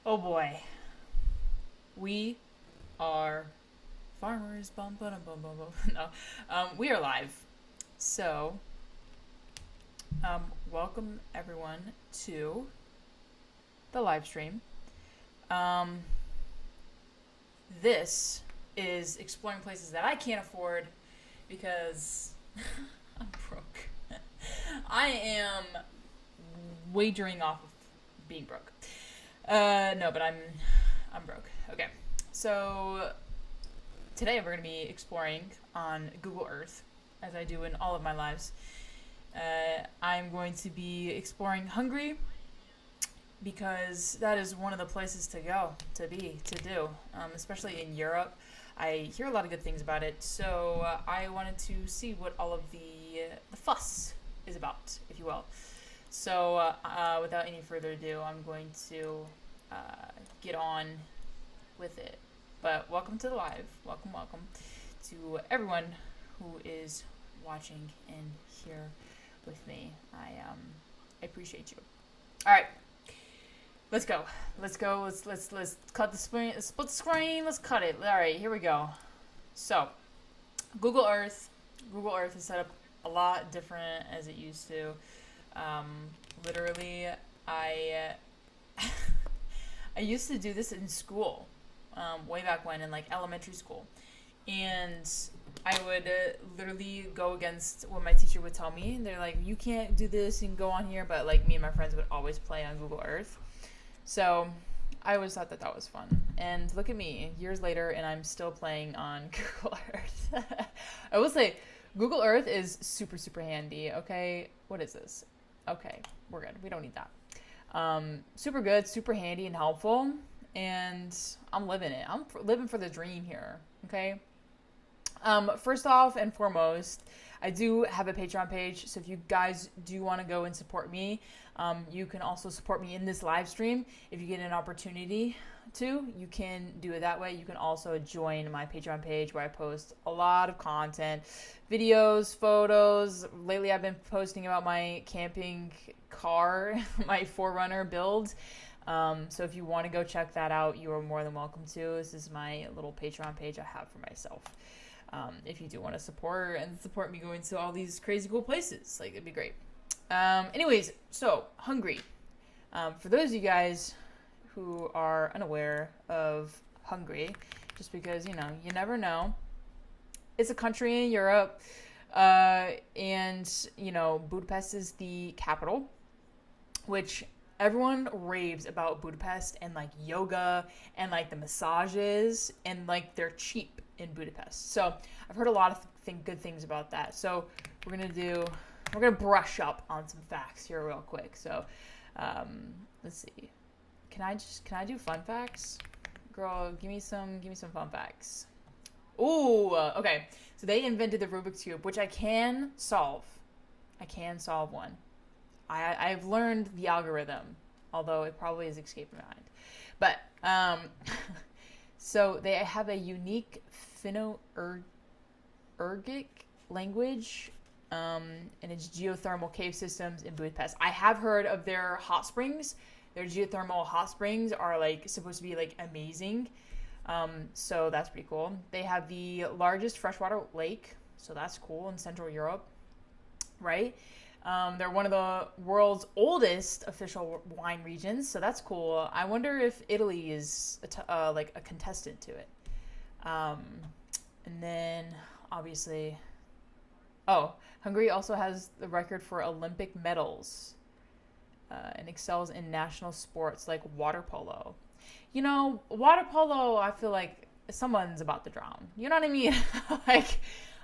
Oh boy. We are farmers. Bum, bum, bum, bum, bum. No. We are live. So, welcome everyone to the live stream. Um, this is exploring places that I can't afford because I'm broke. I am wagering off of being broke. No, but I'm broke. Okay. So today we're going to be exploring on Google Earth, as I do in all of my lives. I'm going to be exploring Hungary because that is one of the places to go, to do, especially in Europe. I hear a lot of good things about it, so I wanted to see what all of the fuss is about, if you will. So, without any further ado, I'm going to get on with it. But welcome to the live. Welcome to everyone who is watching and here with me. I appreciate you. All right, let's go. Let's cut the screen. Split the screen. Let's cut it. All right, here we go. So, Google Earth. Google Earth is set up a lot different as it used to. Literally, I I used to do this in school, way back when in like elementary school, and I would literally go against what my teacher would tell me. They're like, you can't do this and go on here, but like me and my friends would always play on Google Earth. So I always thought that was fun. And look at me, years later, and I'm still playing on Google Earth. I will say, Google Earth is super, super handy, okay? What is this? Okay, we're good. We don't need that. Super good, super handy and helpful, and I'm living it. I'm living for the dream here, okay? First off and foremost, I do have a Patreon page, so if you guys do want to go and support me, you can also support me in this live stream. If you get an opportunity to, you can do it that way. You can also join my Patreon page where I post a lot of content, videos, photos. Lately I've been posting about my camping car, my 4Runner build. So if you want to go check that out, you are more than welcome to. This is my little Patreon page I have for myself. If you do want to support me going to all these crazy cool places, like it'd be great. Anyways, so Hungary. For those of you guys who are unaware of Hungary, just because, you never know. It's a country in Europe, and, Budapest is the capital, which everyone raves about Budapest and, like, yoga and, like, the massages, and, like, they're cheap in Budapest. So I've heard a lot of good things about that. So we're gonna brush up on some facts here real quick. So, let's see. Can I do fun facts? Girl, give me some fun facts. Ooh, okay. So they invented the Rubik's Cube, which I can solve. I can solve one. I've learned the algorithm, although it probably is escaping my mind. But, so they have a unique Finno-Ugric language, and it's geothermal cave systems in Budapest. I have heard of their hot springs. Their geothermal hot springs are like supposed to be like amazing. So that's pretty cool. They have the largest freshwater lake, so that's cool in Central Europe, right? They're one of the world's oldest official wine regions, so that's cool. I wonder if Italy is like a contestant to it. And then obviously, Hungary also has the record for Olympic medals. And excels in national sports like water polo. Water polo, I feel like someone's about to drown. You know what I mean? Like,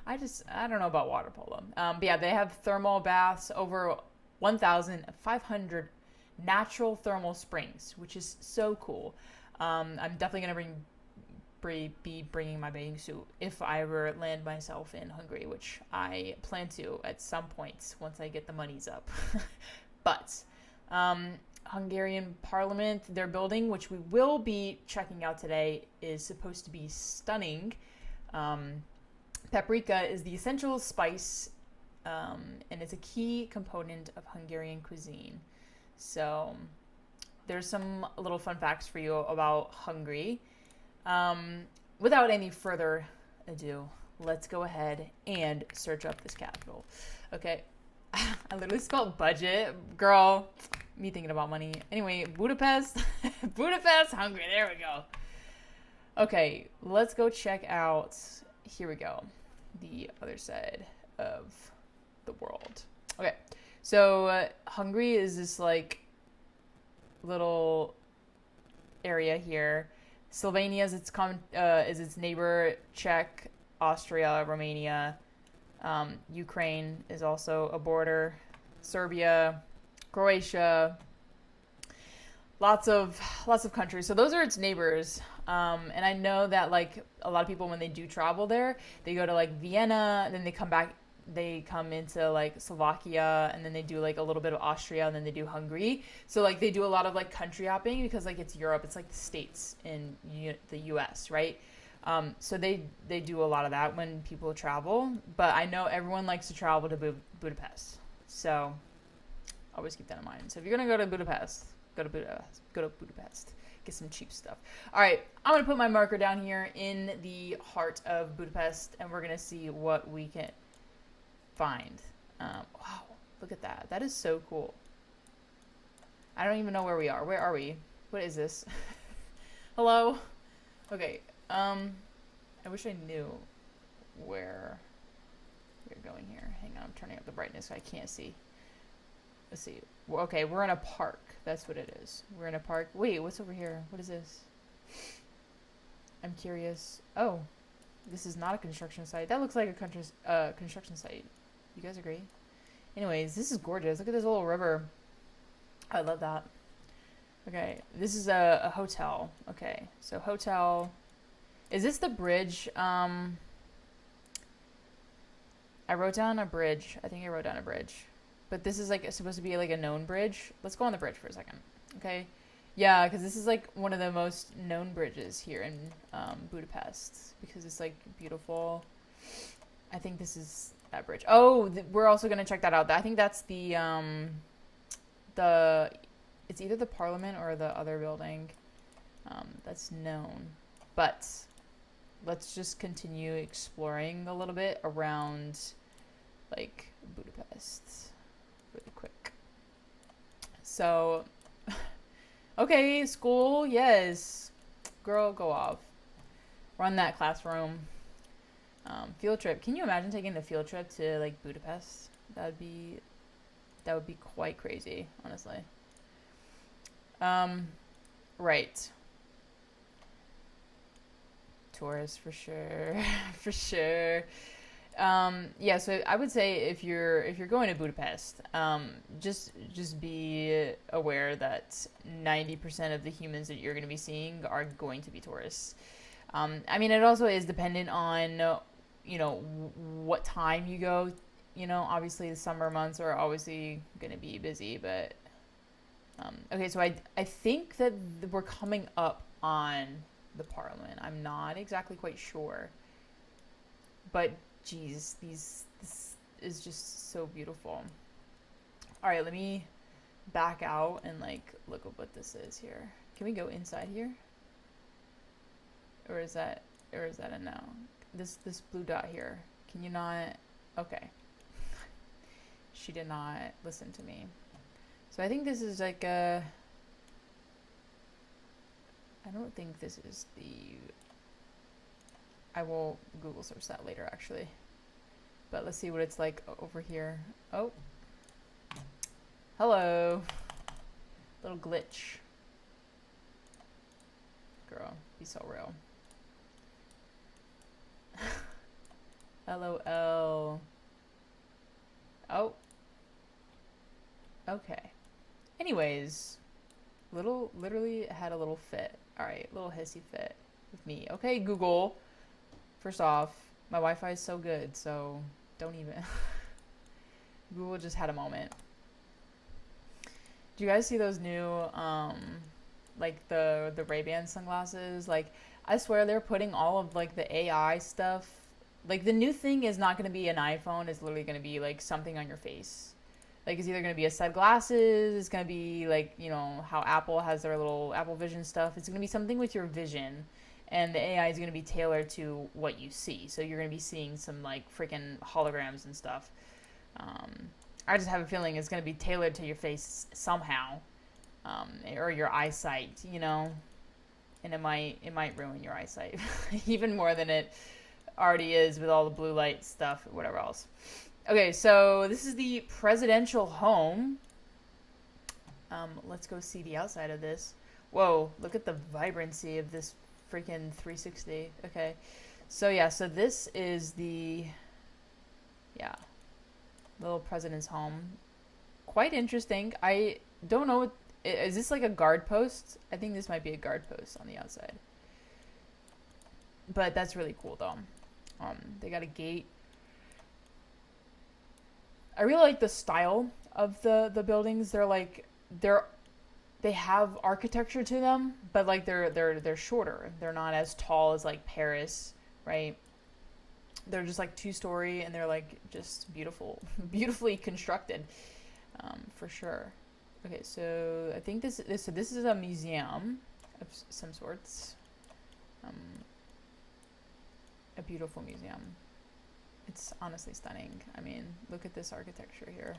I don't know about water polo. But yeah, they have thermal baths, over 1,500 natural thermal springs, which is so cool. I'm definitely going to be bringing my bathing suit if I ever land myself in Hungary, which I plan to at some point once I get the monies up. But Hungarian parliament, their building, which we will be checking out today, is supposed to be stunning. Paprika is the essential spice, and it's a key component of Hungarian cuisine. So there's some little fun facts for you about Hungary. Without any further ado, let's go ahead and search up this capital. Okay. I literally spelled budget. Girl, me thinking about money. Anyway, Budapest. Budapest, Hungary. There we go. Okay, let's go check out. Here we go. The other side of the world. Okay, so Hungary is this like little area here. Slovenia is its neighbor. Czech, Austria, Romania. Ukraine is also a border. Serbia, Croatia. Lots of countries. So those are its neighbors. And I know that like a lot of people when they do travel there, they go to like Vienna, and then they come back. They come into like Slovakia, and then they do like a little bit of Austria, and then they do Hungary. So like they do a lot of like country hopping because like it's Europe. It's like the states in the U.S., right? So they do a lot of that when people travel. But I know everyone likes to travel to Budapest. So always keep that in mind. So if you're gonna go to Budapest, go to Budapest. Get some cheap stuff. All right, I'm gonna put my marker down here in the heart of Budapest, and we're gonna see what we can find. Wow, look at that. That is so cool. I don't even know where we are. Where are we? What is this? Hello? Okay. I wish I knew where we're going here. Hang on, I'm turning up the brightness so I can't see. Let's see. Okay, we're in a park. That's what it is. We're in a park. Wait, what's over here? What is this? I'm curious. Oh, this is not a construction site. That looks like a construction site. You guys agree? Anyways, this is gorgeous. Look at this little river. I love that. Okay, this is a hotel. Okay, so hotel. Is this the bridge? I wrote down a bridge. I think I wrote down a bridge. But this is like supposed to be like a known bridge. Let's go on the bridge for a second. Okay. Yeah, because this is like one of the most known bridges here in Budapest because it's like beautiful. I think this is that bridge. Oh, we're also going to check that out. I think that's the it's either the Parliament or the other building that's known. But let's just continue exploring a little bit around like Budapest really quick. So, okay, school, yes. Girl, go off. Run that classroom. Field trip. Can you imagine taking the field trip to like Budapest? That would be quite crazy, honestly. Right. Tourists for sure. For sure. Yeah, so I would say if you're going to Budapest, just be aware that 90% of the humans that you're going to be seeing are going to be tourists. I mean, it also is dependent on, what time you go. Obviously the summer months are obviously going to be busy, but okay, so I think that we're coming up on the Parliament. I'm not exactly quite sure, but geez, this is just so beautiful. All right, let me back out and like look at what this is here. Can we go inside here? Or is that a no? This blue dot here. Can you not? Okay. She did not listen to me. So I think this is like I don't think this is the... I will Google search that later, actually. But let's see what it's like over here. Oh. Hello. Little glitch. Girl, be so real. LOL. Oh. Okay. Anyways. Literally had a little fit. Alright, little hissy fit with me. Okay, Google. First off, my Wi-Fi is so good, so don't even. Google just had a moment. Do you guys see those new, like the Ray-Ban sunglasses? Like, I swear they're putting all of like the AI stuff. Like the new thing is not going to be an iPhone. It's literally going to be like something on your face. Like, it's either going to be a set of glasses, it's going to be like, how Apple has their little Apple Vision stuff. It's going to be something with your vision, and the AI is going to be tailored to what you see. So you're going to be seeing some like freaking holograms and stuff. I just have a feeling it's going to be tailored to your face somehow, or your eyesight, and it might ruin your eyesight even more than it already is with all the blue light stuff or whatever else. Okay, so this is the presidential home. Let's go see the outside of this. Whoa, look at the vibrancy of this freaking 360. Okay, so yeah, so this is the, yeah, little president's home. Quite interesting. I don't know what, is this like a guard post? I think this might be a guard post on the outside. But that's really cool though. They got a gate. I really like the style of the buildings. They have architecture to them, but like they're shorter. They're not as tall as like Paris, right? They're just like 2-story, and they're like just beautifully constructed, for sure. Okay, so I think this is a museum of some sorts. A beautiful museum. It's honestly stunning. I mean, look at this architecture here.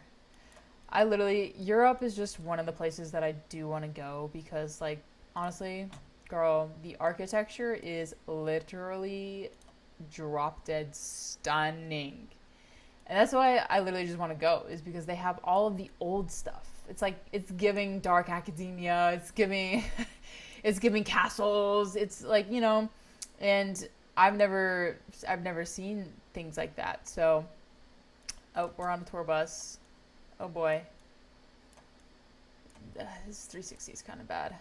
Europe is just one of the places that I do want to go because, like, honestly, girl, the architecture is literally drop dead stunning. And that's why I literally just want to go, is because they have all of the old stuff. It's like, it's giving dark academia, it's giving it's giving castles, it's like, and I've never seen things like that. So, oh, we're on a tour bus. Oh boy. This 360 is kind of bad.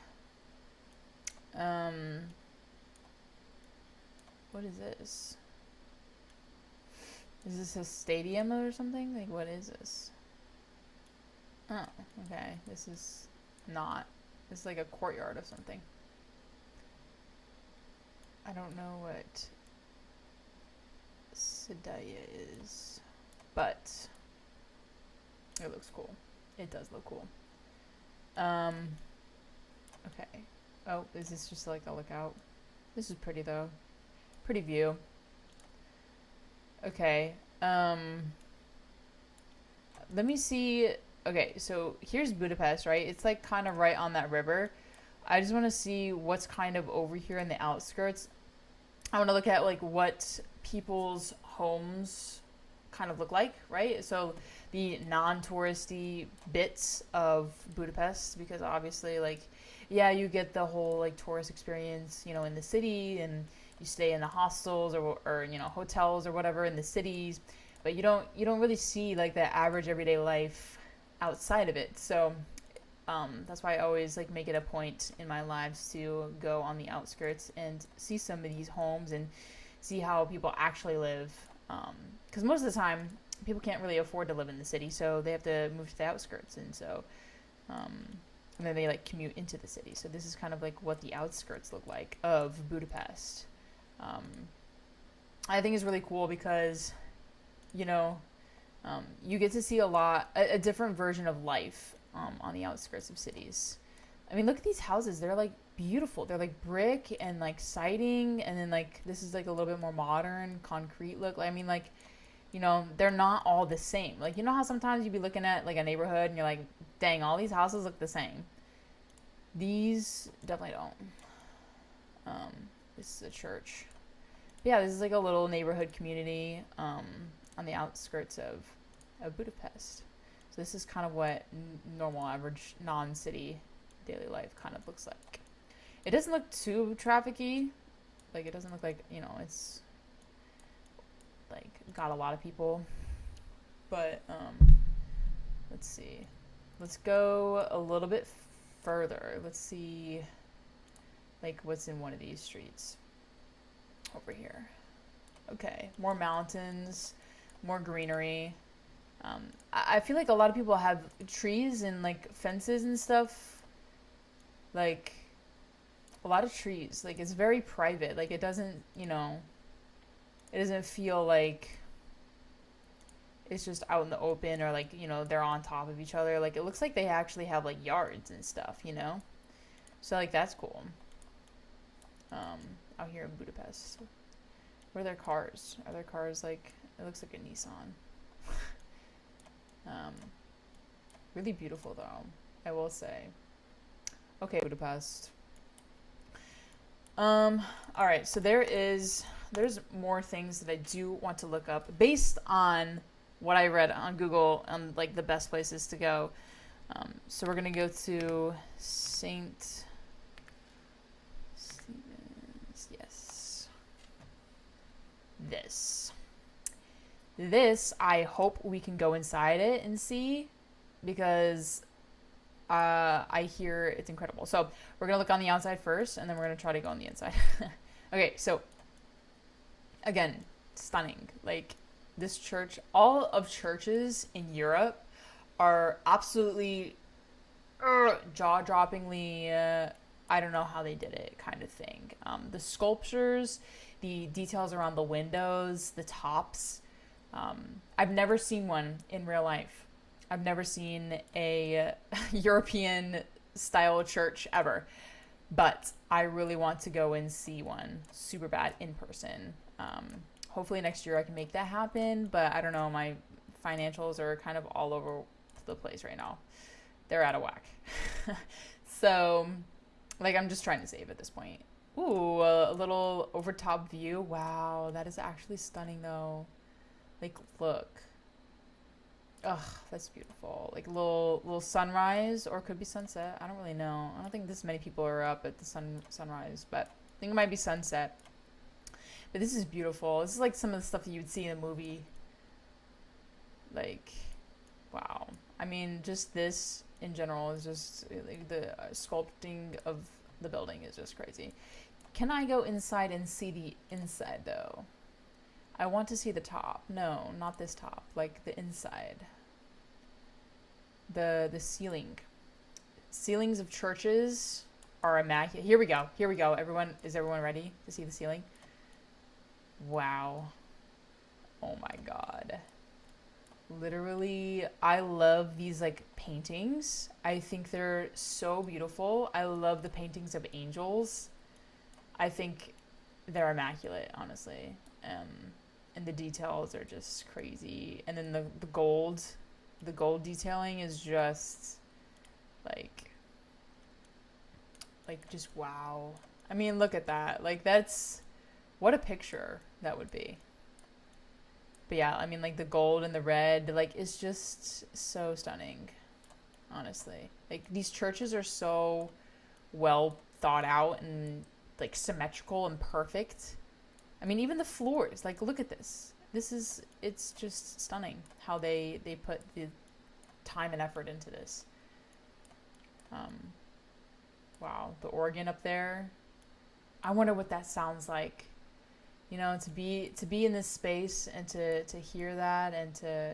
What is this? Is this a stadium or something? Like, what is this? Oh, okay. This is not. This is like a courtyard of something. I don't know what Sedaya is, but it looks cool. It does look cool. Okay. Oh, is this just like a lookout? This is pretty though. Pretty view. Okay. Let me see. Okay, so here's Budapest, right? It's like kind of right on that river. I just want to see what's kind of over here in the outskirts. I want to look at like what people's homes kind of look like, right? So the non-touristy bits of Budapest, because obviously, like, yeah, you get the whole like tourist experience, in the city, and you stay in the hostels or hotels or whatever in the cities, but you don't really see like the average everyday life outside of it. So that's why I always like make it a point in my lives to go on the outskirts and see some of these homes and see how people actually live. Because most of the time, people can't really afford to live in the city, so they have to move to the outskirts, and so and then they like commute into the city. So this is kind of like what the outskirts look like of Budapest. I think it's really cool because, you get to see a different version of life on the outskirts of cities. I mean, look at these houses. They're like beautiful. They're like brick and like siding, and then like this is like a little bit more modern concrete look. I mean, like, they're not all the same. Like, how sometimes you'd be looking at like a neighborhood and you're like, dang, all these houses look the same. These definitely don't. This is a church. But yeah, this is like a little neighborhood community on the outskirts of Budapest. So this is kind of what normal, average, non-city daily life kind of looks like. It doesn't look too trafficky. Like, it doesn't look like, it's like got a lot of people. But let's see. Let's go a little bit further. Let's see like what's in one of these streets over here. Okay, more mountains, more greenery. I feel like a lot of people have trees and like fences and stuff. Like a lot of trees. Like, it's very private. Like, it doesn't, it doesn't feel like it's just out in the open, or like, they're on top of each other. Like, it looks like they actually have like yards and stuff. So like that's cool. Out here in Budapest. What are their cars? Are their cars like, it looks like a Nissan. Really beautiful though, I will say. Okay, Budapest. All right, so there's more things that I do want to look up based on what I read on Google on like the best places to go. So we're gonna go to St. Stephen's. Yes. This I hope we can go inside it and see, because I hear it's incredible. So we're gonna look on the outside first, and then we're gonna try to go on the inside. Okay, so again, stunning. Like, this church, all of churches in Europe are absolutely jaw-droppingly, I don't know how they did it, kind of thing. The sculptures, the details around the windows, the tops. I've never seen one in real life. I've never seen a European style church ever, but I really want to go and see one super bad in person. Hopefully next year I can make that happen, but I don't know. My financials are kind of all over the place right now. They're out of whack. So, like, I'm just trying to save at this point. Ooh, a little over top view. Wow, that is actually stunning though. Like, look. Ugh, that's beautiful. Like, little sunrise, or could be sunset. I don't really know. I don't think this many people are up at the sunrise, but I think it might be sunset. But this is beautiful. This is like some of the stuff that you would see in a movie. Like, wow. I mean, just this in general is just, like, the sculpting of the building is just crazy. Can I go inside and see the inside though? I want to see the top. No, not this top. Like the inside. The ceiling. Ceilings of churches are immaculate. Here we go. Here we go. Is everyone ready to see the ceiling? Wow. Oh my god. Literally, I love these like paintings. I think they're so beautiful. I love the paintings of angels. I think they're immaculate, honestly. And the details are just crazy. And then the gold detailing is just like just wow. I mean, look at that. Like, that's, what a picture that would be. But yeah, I mean, like, the gold and the red, like, it's just so stunning, honestly. Like, these churches are so well thought out and like symmetrical and perfect. I mean, even the floors, like, look at this. It's just stunning how they put the time and effort into this. Wow, the organ up there. I wonder what that sounds like. To be in this space and to hear that, and to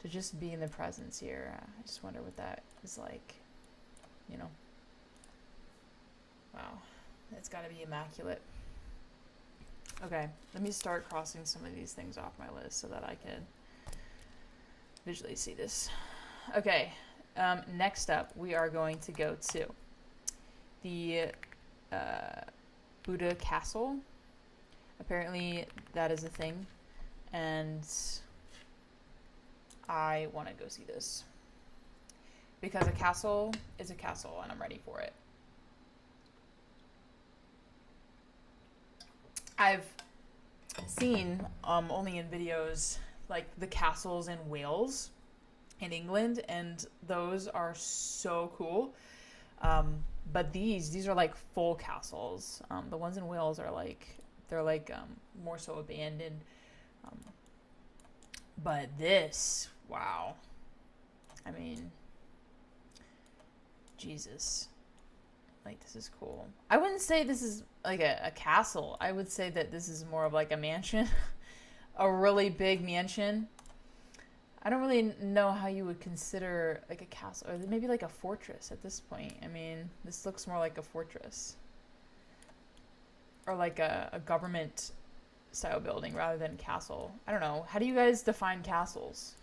just be in the presence here. I just wonder what that is like. Wow, it's got to be immaculate. Okay, let me start crossing some of these things off my list so that I can visually see this. Okay, next up, we are going to go to the Buddha Castle. Apparently, that is a thing, and I want to go see this. Because a castle is a castle, and I'm ready for it. I've seen, only in videos, like, the castles in Wales in England, and those are so cool. But these are like full castles. The ones in Wales are like, they're like more so abandoned. But this, wow. I mean, Jesus. Like, this is cool. I wouldn't say this is like a castle. I would say that this is more of like a mansion. A really big mansion. I don't really know how you would consider like a castle, or maybe like a fortress at this point. I mean, this looks more like a fortress. Or like a government style building rather than castle. I don't know. How do you guys define castles?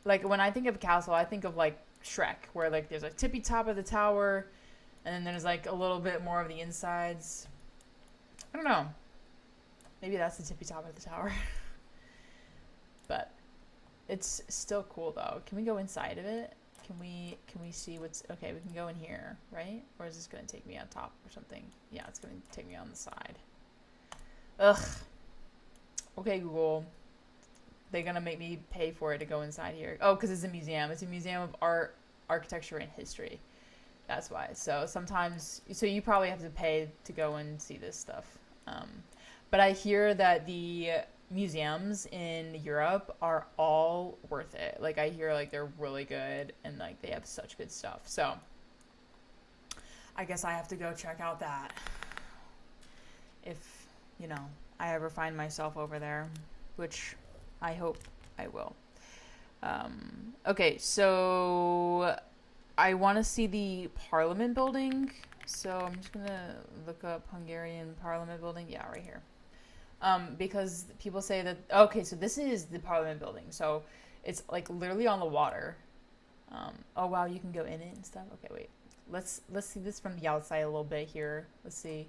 Like when I think of a castle, I think of like Shrek, where like there's a tippy top of the tower, and then there's like a little bit more of the insides. I don't know. Maybe that's the tippy top of the tower. But it's still cool though. Can we go inside of it? Can we see what's okay? We can go in here, right? Or is this gonna take me on top or something? Yeah, it's gonna take me on the side. Ugh. Okay, Google. They're gonna make me pay for it to go inside here. Oh, because it's a museum. It's a museum of art, architecture, and history. That's why. So sometimes, so you probably have to pay to go and see this stuff. But I hear that the museums in Europe are all worth it. Like I hear like they're really good and like they have such good stuff. So I guess I have to go check out that if, you know, I ever find myself over there, which I hope I will. Okay, so I want to see the Parliament building. So I'm just going to look up Hungarian Parliament building. Yeah, right here. Because people say that, okay, so this is the Parliament building. So it's like literally on the water. Oh, wow, you can go in it and stuff. Okay, wait. Let's see this from the outside a little bit here. Let's see.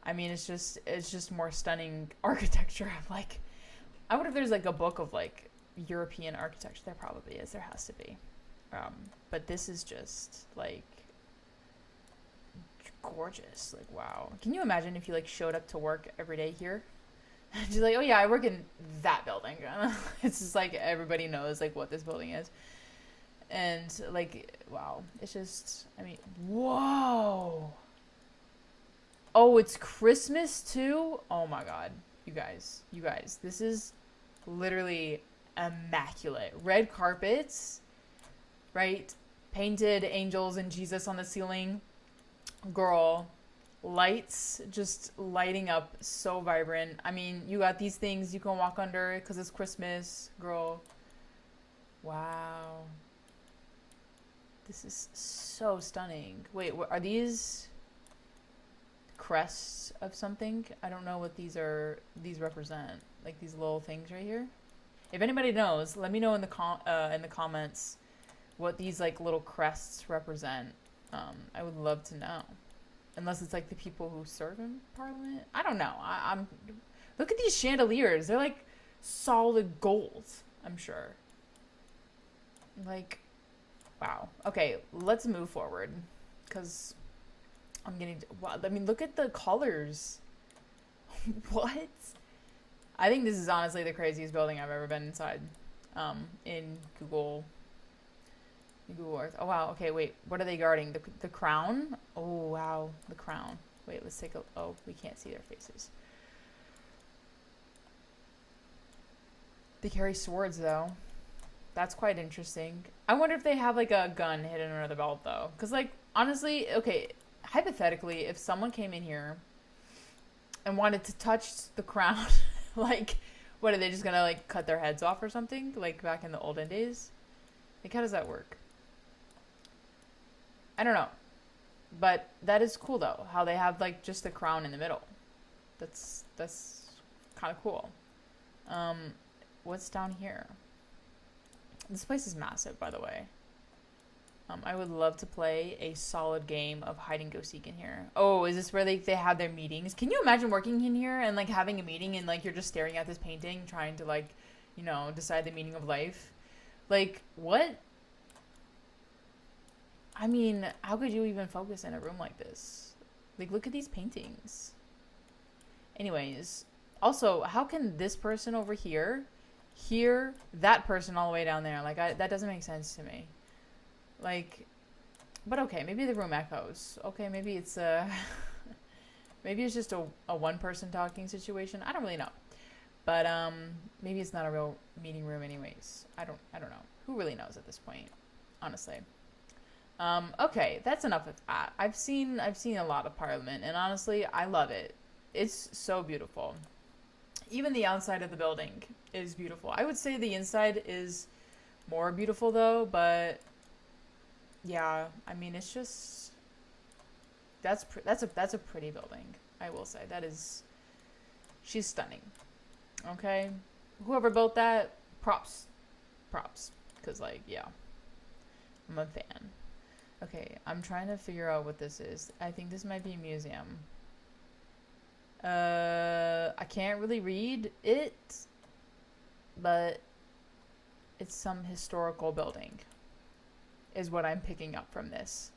I mean, it's just more stunning architecture. Like, I wonder if there's like a book of like European architecture. There probably is. There has to be. But this is just like gorgeous. Like, wow. Can you imagine if you like showed up to work every day here? Just like, oh yeah, I work in that building. It's just like everybody knows like what this building is. And like, wow. It's just, I mean, whoa. Oh, it's Christmas too? Oh my God. You guys, this is literally immaculate. Red carpets, right? Painted angels and Jesus on the ceiling. Girl, lights just lighting up so vibrant. I mean, you got these things you can walk under because it's Christmas. Girl, wow. This is so stunning. Wait, are these crests of something? I don't know what these represent. Like these little things right here. If anybody knows, let me know in the comments what these like little crests represent. I would love to know. Unless it's like the people who serve in Parliament. I don't know. I'm look at these chandeliers. They're like solid gold, I'm sure. Like, wow. Okay, let's move forward. Because I'm getting... Wow, I mean, look at the colors. What? I think this is honestly the craziest building I've ever been inside. In Google Earth. Oh, wow. Okay, wait. What are they guarding? The crown? Oh, wow. The crown. Wait, let's take a... Oh, we can't see their faces. They carry swords, though. That's quite interesting. I wonder if they have, like, a gun hidden under the belt, though. Because, like, honestly, okay, hypothetically, if someone came in here and wanted to touch the crown, like, what, are they just gonna, like, cut their heads off or something? Like, back in the olden days? Like, how does that work? I don't know. But that is cool, though, how they have, like, just the crown in the middle. That's kind of cool. What's down here? This place is massive, by the way. I would love to play a solid game of hide and go seek in here. Oh, is this where they have their meetings? Can you imagine working in here and, like, having a meeting and, like, you're just staring at this painting trying to, like, you know, decide the meaning of life? Like, what? I mean, how could you even focus in a room like this? Like, look at these paintings. Anyways, also, how can this person over here hear that person all the way down there? Like, that doesn't make sense to me. Like, but okay, maybe the room echoes. Okay, maybe it's maybe it's just a one person talking situation. I don't really know. But maybe it's not a real meeting room anyways. I don't know. Who really knows at this point, honestly. Okay, that's enough of that. I've seen a lot of Parliament, and honestly, I love it. It's so beautiful. Even the outside of the building is beautiful. I would say the inside is more beautiful though, but yeah, I mean, it's just that's a pretty building. I will say that is She's stunning. Okay? Whoever built that, props. Props. Because, like, yeah. I'm a fan. Okay, I'm trying to figure out what this is. I think this might be a museum. I can't really read it, but it's some historical building, is what I'm picking up from this.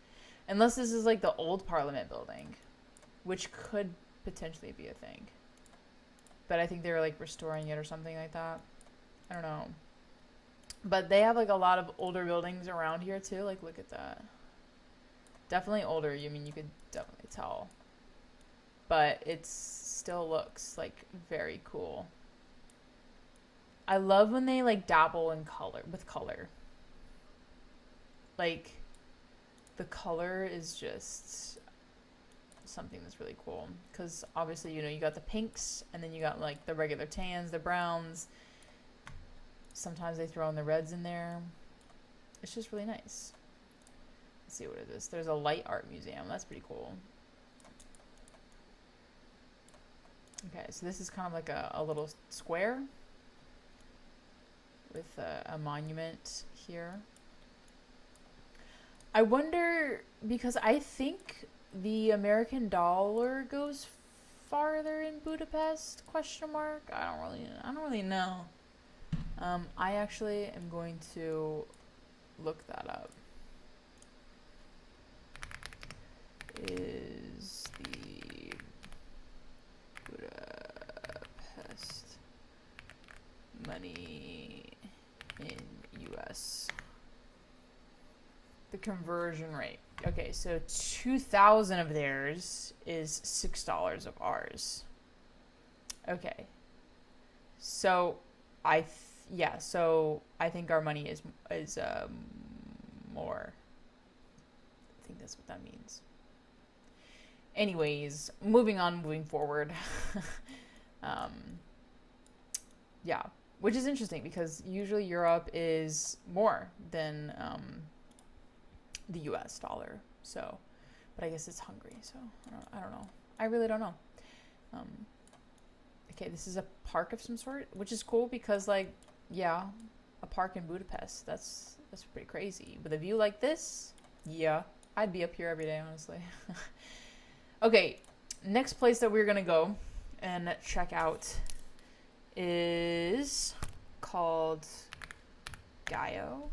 Unless this is like the old Parliament building, which could potentially be a thing. But I think they were like restoring it or something like that. I don't know. But they have like a lot of older buildings around here too. Like, look at that. Definitely older. I mean, you could definitely tell. But it still looks like very cool. I love when they like dabble in color with color. Like, the color is just something that's really cool. Because obviously, you know, you got the pinks and then you got like the regular tans, the browns. Sometimes they throw in the reds in there. It's just really nice. Let's see what it is. There's a light art museum. That's pretty cool. Okay, so this is kind of like a little square with a monument here. I wonder, because I think the American dollar goes farther in Budapest, question mark? I don't really know. I actually am going to look that up. Is the Budapest money in US? The conversion rate. Okay, so 2,000 of theirs is $6 of ours. Okay. So so I think our money is more. I think that's what that means. Anyways, moving forward. Yeah, which is interesting because usually Europe is more than the US dollar. So, but I guess it's Hungary, so I don't know. I really don't know. Okay, this is a park of some sort, which is cool because, like, yeah, a park in Budapest. That's pretty crazy. With a view like this, yeah, I'd be up here every day, honestly. Okay, next place that we're gonna go and check out is called Gale.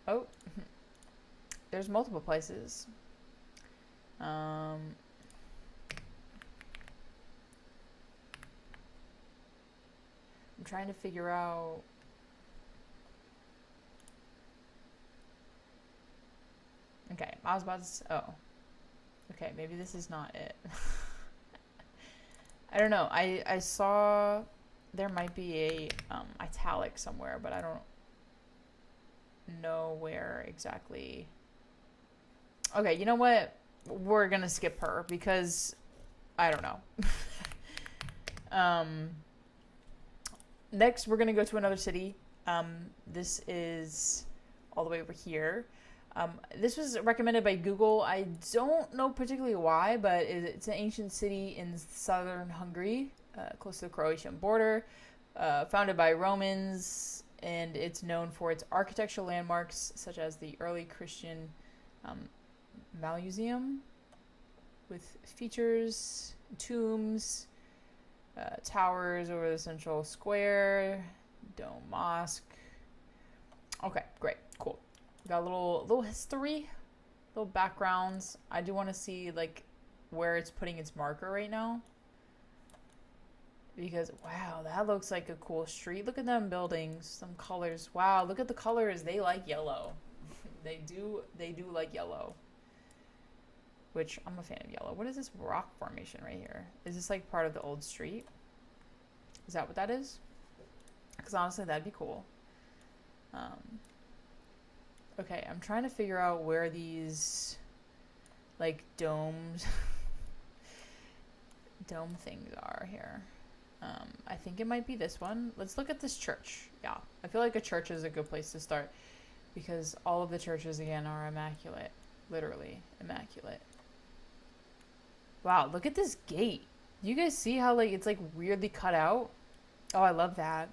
Oh, there's multiple places. I'm trying to figure out. Okay, I was about to say, oh. Okay, maybe this is not it. I don't know. I saw there might be a italic somewhere, but I don't know where exactly. Okay, you know what? We're gonna skip her because I don't know. Next, we're gonna go to another city. This is all the way over here. This was recommended by Google. I don't know particularly why, but it's an ancient city in southern Hungary, close to the Croatian border, founded by Romans, and it's known for its architectural landmarks, such as the early Christian Mausoleum, with features, tombs, towers over the central square, dome mosque. Okay, great, cool. Got a little history, little backgrounds. I do want to see like where it's putting its marker right now, because wow, that looks like a cool street. Look at them buildings, some colors. Wow, look at the colors. They like yellow. They do like yellow, which I'm a fan of yellow. What is this rock formation right here? Is this like part of the old street? Is that what that is? Because honestly, that'd be cool. Okay, I'm trying to figure out where these, like, dome things are here. I think it might be this one. Let's look at this church. Yeah, I feel like a church is a good place to start because all of the churches, again, are immaculate. Literally immaculate. Wow, look at this gate. You guys see how like it's like weirdly cut out? Oh, I love that.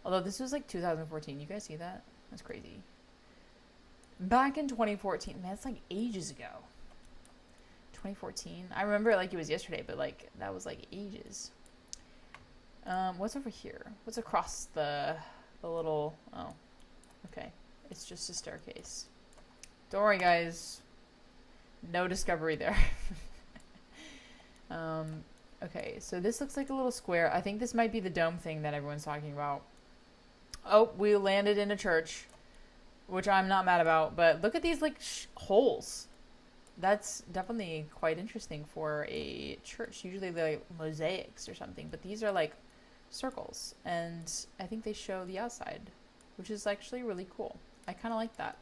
Although this was like 2014. You guys see that? That's crazy. Back in 2014. Man, it's like ages ago. 2014. I remember it like it was yesterday, but like that was like ages. What's over here? What's across the little... Oh, okay. It's just a staircase. Don't worry, guys. No discovery there. Okay, so this looks like a little square. I think this might be the dome thing that everyone's talking about. Oh, we landed in a church, which I'm not mad about. But look at these like holes. That's definitely quite interesting for a church. Usually they're like mosaics or something, but these are like circles, and I think they show the outside, which is actually really cool. I kind of like that.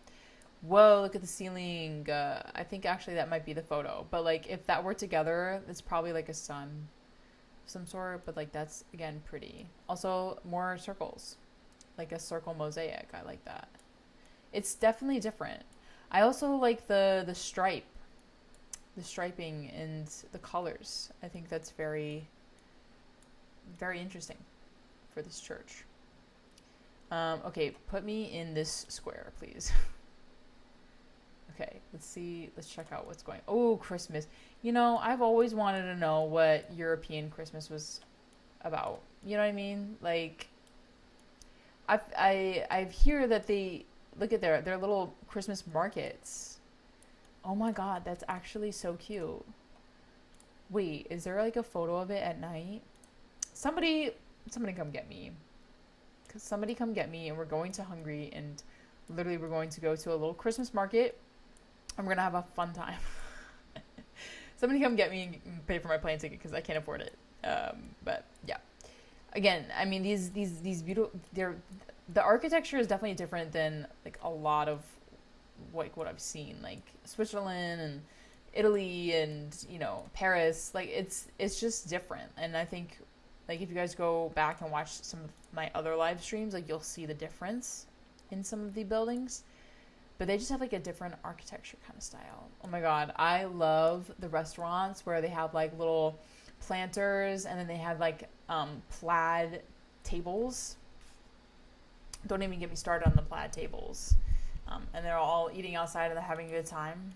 Whoa, look at the ceiling. I think actually that might be the photo, but like if that were together, it's probably like a sun of some sort, but like that's again pretty. Also more circles, like a circle mosaic. I like that. It's definitely different. I also like the striping and the colors. I think that's very, very interesting for this church. Okay, put me in this square, please. Okay, let's see. Let's check out what's going. Oh, Christmas. You know, I've always wanted to know what European Christmas was about. You know what I mean? Like, I've hear that they look at their little Christmas markets. Oh my God, that's actually so cute. Wait, is there like a photo of it at night? Somebody come get me. Somebody come get me, and we're going to Hungary, and literally we're going to go to a little Christmas market, and we're gonna have a fun time. Somebody come get me and pay for my plane ticket because I can't afford it. But yeah, again, I mean these beautiful. The architecture is definitely different than like a lot of like what I've seen, like Switzerland and Italy and Paris. Like it's just different, and I think like if you guys go back and watch some of my other live streams, like you'll see the difference in some of the buildings. But they just have like a different architecture kind of style. Oh my God, I love the restaurants where they have like little planters, and then they have like plaid tables. Don't even get me started on the plaid tables. And they're all eating outside and they're having a good time.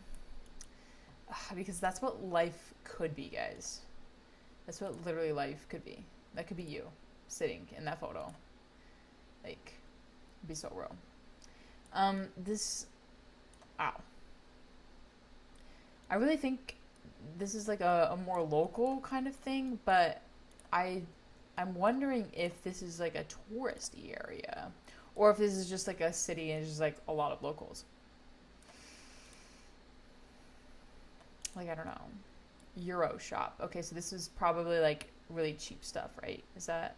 Because that's what life could be, guys. That's what literally life could be. That could be you sitting in that photo. Like, it'd be so real. Ow. I really think this is like a more local kind of thing, but I'm wondering if this is like a touristy area, or if this is just like a city and it's just like a lot of locals. Like, I don't know. Euro shop. Okay, so this is probably like really cheap stuff, right? Is that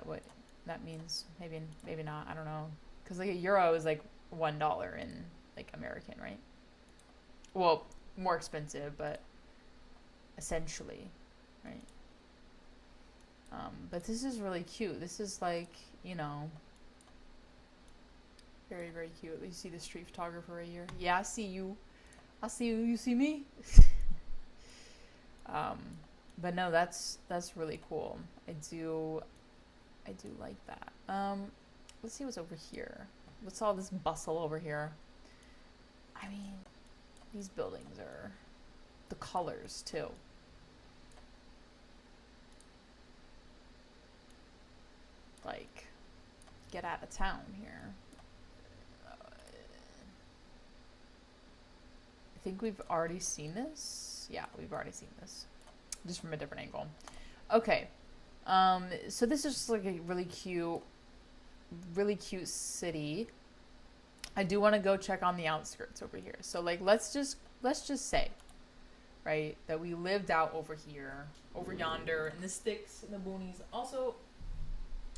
what that means? Maybe not. I don't know. Because like a euro is like $1 in like American, right? Well, more expensive, but essentially, right? But this is really cute. This is like, very, very cute. You see the street photographer right here? Yeah, I see you. I see you. You see me? But no, that's really cool. I do like that. Let's see what's over here. What's all this bustle over here? I mean, these buildings are the colors too. Like, get out of town here. I think we've already seen this. Yeah, we've already seen this, just from a different angle. Okay, so this is just like a really cute city. I do want to go check on the outskirts over here. So like, let's just say, right, that we lived out over here, over yonder, in the sticks, in the boonies. Also,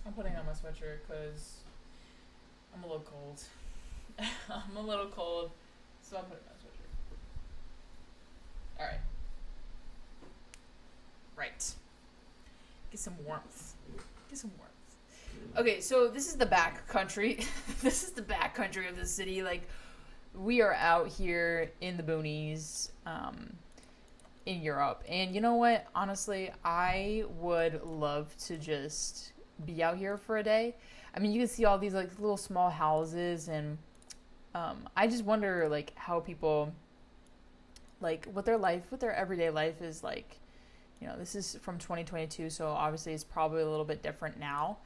I'm putting on my sweatshirt because I'm a little cold. I'm a little cold, so I'm putting on my sweatshirt. All right. Right. Get some warmth. Okay, so this is the back country. This is the back country of the city. Like, we are out here in the boonies. in Europe. And you know what? Honestly, I would love to just be out here for a day. I mean, you can see all these like little small houses, and I just wonder like how people like what their everyday life is like. You know, this is from 2022, so obviously it's probably a little bit different now.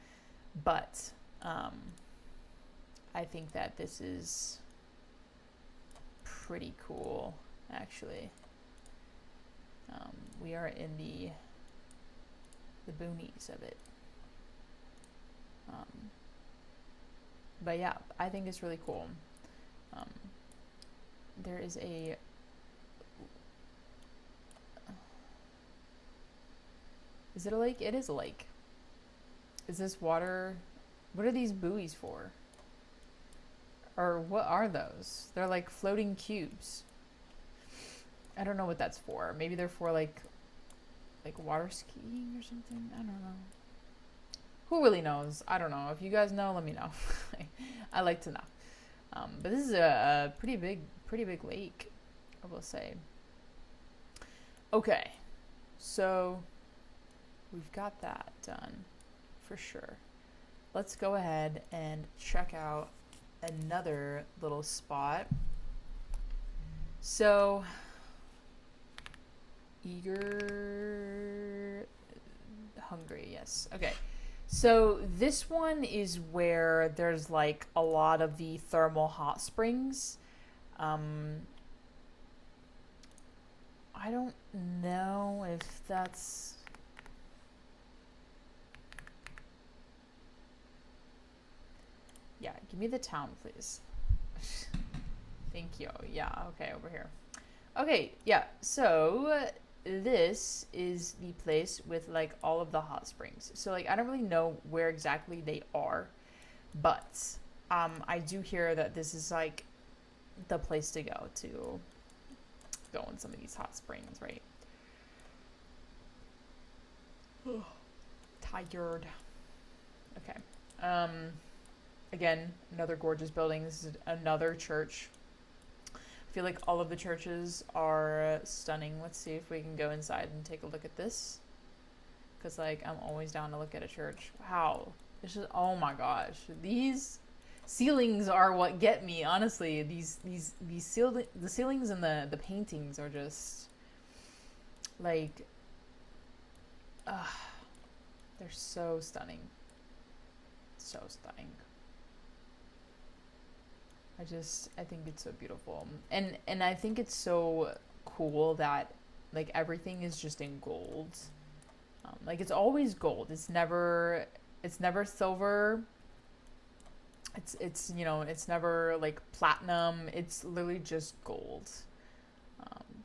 But I think that this is pretty cool, actually. We are in the boonies of it. But yeah, I think it's really cool. There is a Is it a lake? It is a lake. Is this water? What are these buoys for? Or what are those? They're like floating cubes. I don't know what that's for. Maybe they're for like water skiing or something. I don't know. Who really knows? I don't know. If you guys know, let me know. I like to know. But this is a pretty big lake, I will say. Okay, so we've got that done for sure. Let's go ahead and check out another little spot. So, Hungary, yes. Okay. So this one is where there's like a lot of the thermal hot springs. I don't know if that's... Yeah, give me the town, please. Thank you. Yeah, okay, over here. Okay, yeah, so this is the place with like all of the hot springs. So like I don't really know where exactly they are, but I do hear that this is like the place to go in some of these hot springs, right? Tired. Okay. Again, another gorgeous building. This is another church. I feel like all of the churches are stunning. Let's see if we can go inside and take a look at this. Because, like, I'm always down to look at a church. Wow. This is, oh my gosh. These ceilings are what get me, honestly. The ceilings and the paintings are just, like, they're so stunning. So stunning. I think it's so beautiful. And I think it's so cool that like everything is just in gold. Like it's always gold. It's never silver. It's you know, it's never like platinum. It's literally just gold.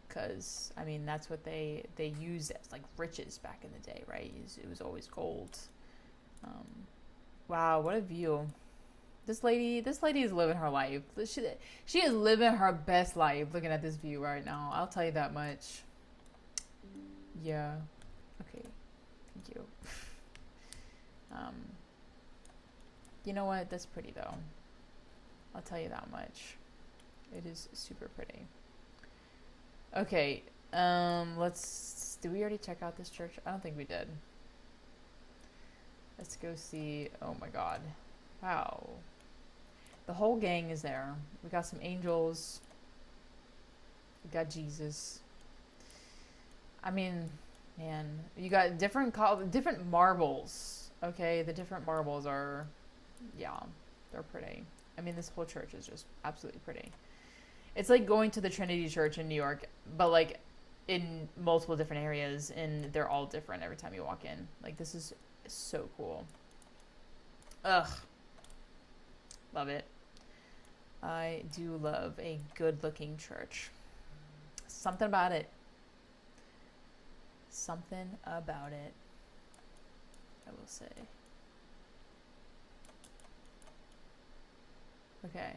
Cuz I mean, that's what they used as like riches back in the day, right? It was always gold. Wow, what a view. This lady is living her life. She is living her best life looking at this view right now. I'll tell you that much. Yeah. Okay. Thank you. You know what? That's pretty though. I'll tell you that much. It is super pretty. Okay. Did we already check out this church? I don't think we did. Let's go see. Oh my god. Wow. The whole gang is there. We got some angels. We got Jesus. I mean, man, you got different marbles. Okay, the different marbles are, yeah, they're pretty. I mean, this whole church is just absolutely pretty. It's like going to the Trinity Church in New York, but like in multiple different areas, and they're all different every time you walk in. Like, this is so cool. Ugh. Love it. I do love a good-looking church. Something about it. Something about it, I will say. Okay.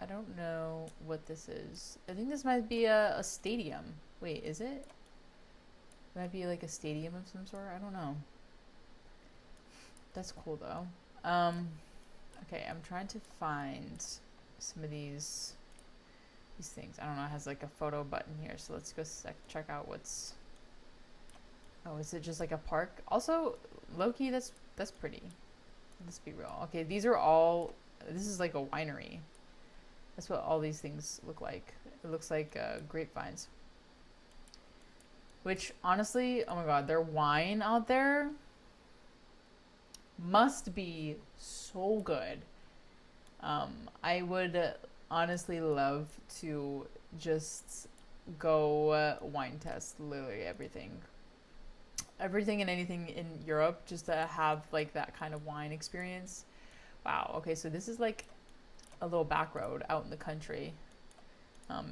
I don't know what this is. I think this might be a stadium. Wait, is it? It might be like a stadium of some sort. I don't know. That's cool though. Okay, I'm trying to find some of these these things. I don't know. It has like a photo button here, so let's go check out what's. Oh, is it just like a park? Also, low-key, that's pretty. Let's be real. Okay, these are all. This is like a winery. That's what all these things look like. It looks like grapevines. Which, honestly, oh my god, their wine out there must be so good. I would honestly love to just go wine test literally everything. Everything and anything in Europe just to have like that kind of wine experience. Wow, okay, so this is like a little back road out in the country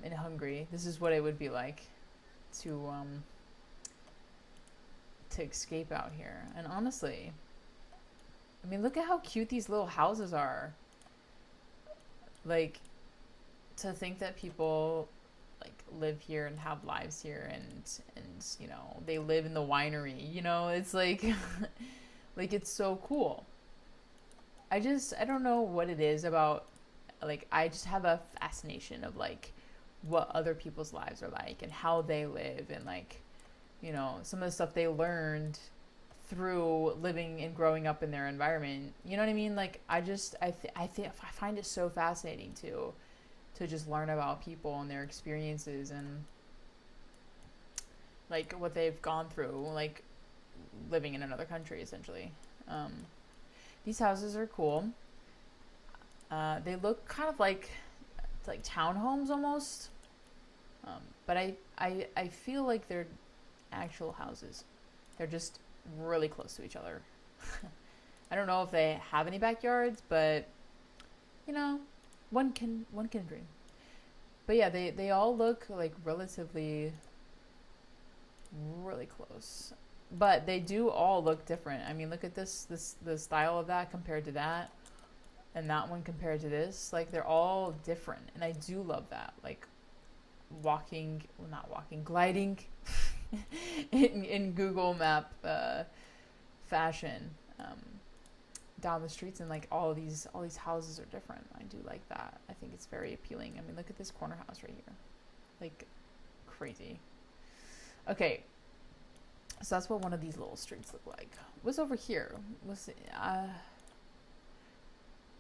in Hungary. This is what it would be like to escape out here. And honestly, I mean, look at how cute these little houses are. Like, to think that people like live here and have lives here, and you know, they live in the winery, you know, it's like like it's so cool. I don't know what it is about, like, I just have a fascination of like what other people's lives are like and how they live, and like, you know, some of the stuff they learned through living and growing up in their environment. You know what I mean? Like, I find it so fascinating to just learn about people and their experiences and like what they've gone through, like living in another country essentially. These houses are cool. They look kind of like townhomes almost, but I feel like they're actual houses. They're just really close to each other. I don't know if they have any backyards, but you know, one can dream. But yeah, they all look like relatively really close. But they do all look different. I mean, look at the style of that compared to that, and that one compared to this. Like, they're all different, and I do love that. Like, gliding in Google Map fashion down the streets, and like all these houses are different. I do like that. I think it's very appealing. I mean, look at this corner house right here, like crazy. Okay, so that's what one of these little streets look like. What's over here?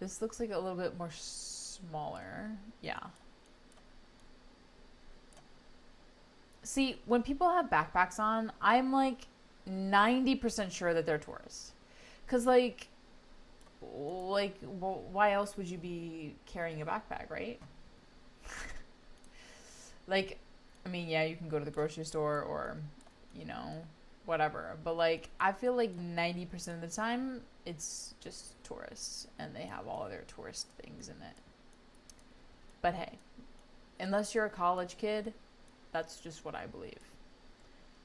This looks like a little bit more smaller. Yeah. See, when people have backpacks on, I'm like 90% sure that they're tourists. Cause like, well, why else would you be carrying a backpack, right? Like, I mean, yeah, you can go to the grocery store or, you know, whatever. But like, I feel like 90% of the time, it's just tourists, and they have all their tourist things in it. But hey, unless you're a college kid, that's just what I believe.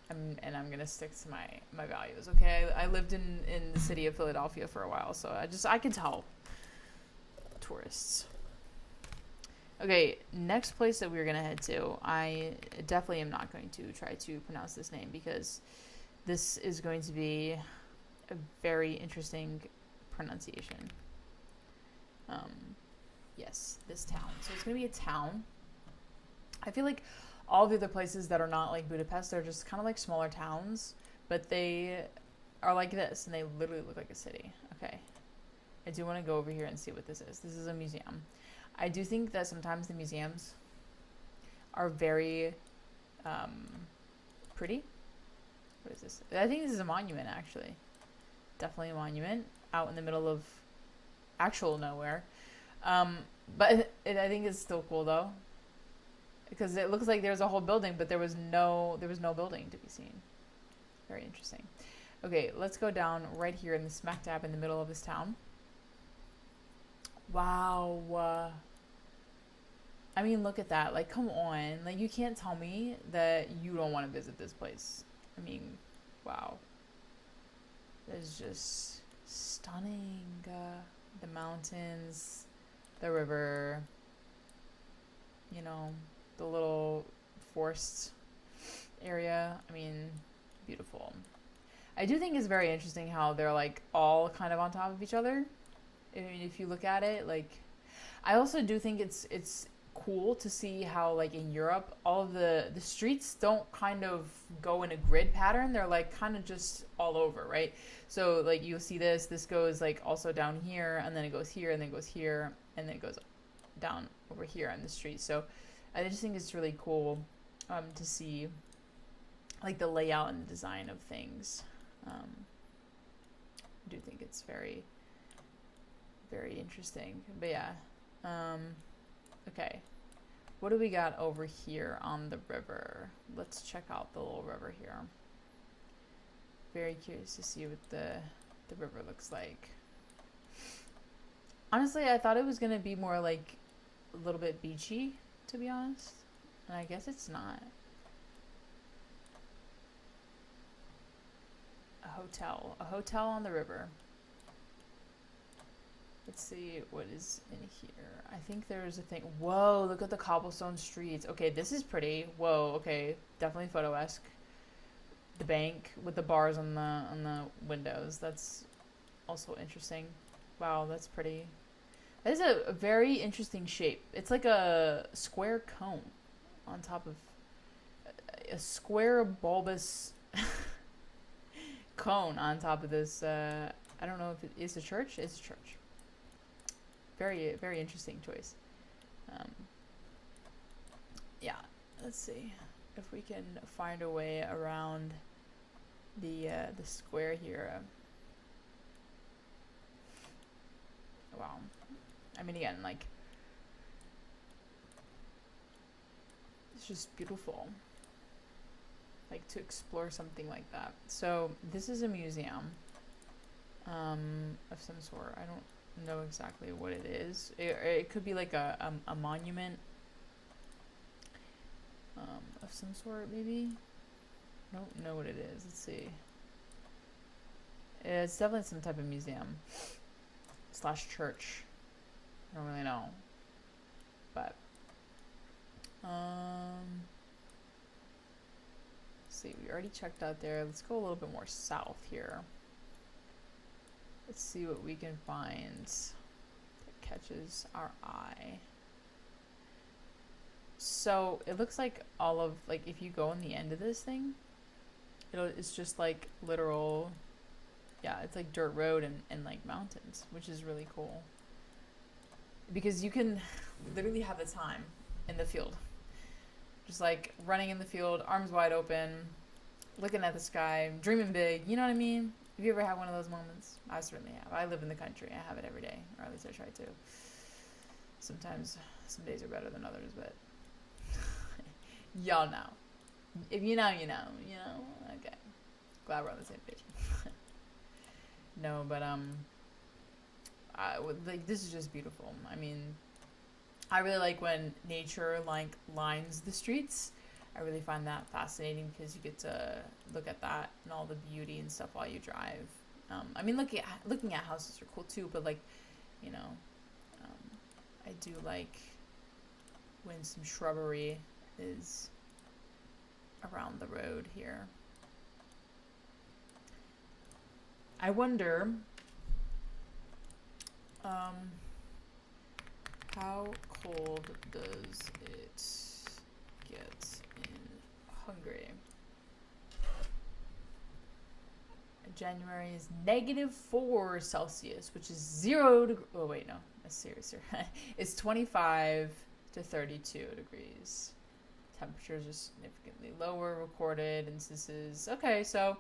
And I'm gonna stick to my values. Okay, I lived in the city of Philadelphia for a while, so I can tell tourists. Okay, next place that we're gonna head to, I definitely am not going to try to pronounce this name because this is going to be a very interesting pronunciation. Yes, this town. So it's gonna be a town. I feel like all the other places that are not like Budapest, they're just kind of like smaller towns, but they are like this, and they literally look like a city. Okay, I do want to go over here and see what this is. This is a museum. I do think that sometimes the museums are very pretty. What is this? I think this is a monument, actually. Definitely a monument out in the middle of actual nowhere. But I think it's still cool though, because it looks like there's a whole building, but there was no building to be seen. Very interesting. Okay, let's go down right here in the smack dab in the middle of this town. Wow. I mean, look at that. Like, come on. Like, you can't tell me that you don't want to visit this place. I mean, wow. It's just stunning. The mountains, the river, you know, the little forest area. I mean, beautiful. I do think it's very interesting how they're like all kind of on top of each other. I mean, if you look at it, like, I also do think it's cool to see how like in Europe all of the streets don't kind of go in a grid pattern. They're like kind of just all over, right? So like you'll see this goes like also down here, and then it goes here, and then it goes here, and then it goes down over here on the street. So I just think it's really cool to see like the layout and design of things. I do think it's very, very interesting. But yeah. Okay. What do we got over here on the river? Let's check out the little river here. Very curious to see what the river looks like. Honestly, I thought it was going to be more like a little bit beachy, to be honest. And I guess it's not. A hotel on the river. Let's see what is in here. I think there's a thing. Whoa, look at the cobblestone streets. Okay, this is pretty. Whoa, okay, definitely photo-esque. The bank with the bars on the windows. That's also interesting. Wow, that's pretty. That is a very interesting shape. It's like a square cone on top of a square bulbous cone on top of this. I don't know if it is a church. It's a church. Very, very interesting choice. Yeah, let's see if we can find a way around the square here. Wow. I mean, again, like, it's just beautiful. Like, to explore something like that. So, this is a museum of some sort. I don't know exactly what it is. It could be like a monument of some sort, maybe. I don't know what it is. Let's see. It's definitely some type of museum / church. I don't really know, but let's see. We already checked out there. Let's go a little bit more south here. Let's see what we can find that catches our eye. So it looks like all of, like, if you go on the end of this thing, it's just like literal, yeah, it's like dirt road and like mountains, which is really cool. Because you can literally have the time in the field. Just like running in the field, arms wide open, looking at the sky, dreaming big, you know what I mean? Have you ever had one of those moments? I certainly have. I live in the country. I have it every day, or at least I try to. Sometimes, some days are better than others, but y'all know. If you know, you know. You know? Okay. Glad we're on the same page. No, but, like, this is just beautiful. I mean, I really like when nature, like, lines the streets. I really find that fascinating because you get to look at that and all the beauty and stuff while you drive. I mean, looking at houses are cool too, but like, you know, I do like when some shrubbery is around the road here. I wonder how cold does it get in Hungary? January is -4 Celsius, which is 0 degrees. Oh wait, no, that's serious. It's 25 to 32 degrees. Temperatures are significantly lower recorded instances. Okay, so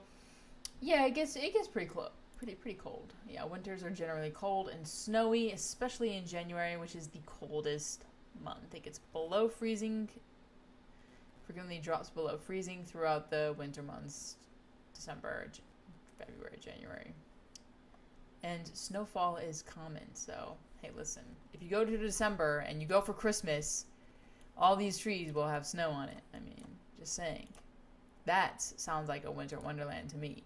yeah, it gets pretty close. Pretty cold. Yeah, winters are generally cold and snowy, especially in January, which is the coldest month. It gets below freezing, frequently drops below freezing throughout the winter months, December, February, January. And snowfall is common, so hey, listen, if you go to December and you go for Christmas, all these trees will have snow on it. I mean, just saying. That sounds like a winter wonderland to me.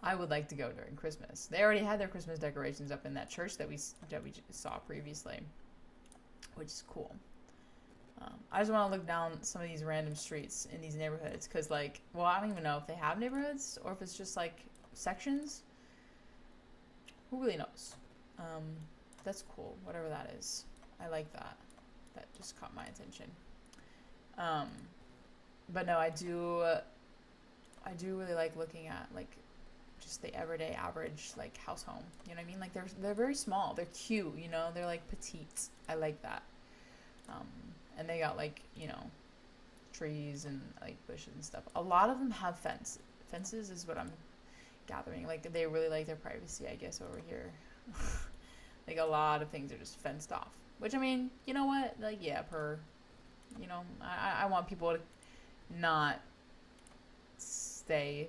I would like to go during Christmas. They already had their Christmas decorations up in that church that we saw previously, which is cool. I just want to look down some of these random streets in these neighborhoods because, like, well, I don't even know if they have neighborhoods or if it's just, like, sections. Who really knows? That's cool, whatever that is. I like that. That just caught my attention. Um, but no, I do really like looking at like just the everyday average like house home. You know what I mean? Like they're very small. They're cute. You know, they're like petite. I like that. And they got like, you know, trees and like bushes and stuff. A lot of them have fences is what I'm gathering. Like they really like their privacy, I guess, over here. Like a lot of things are just fenced off. Which I mean, you know what? Like yeah, you know, I want people to not stay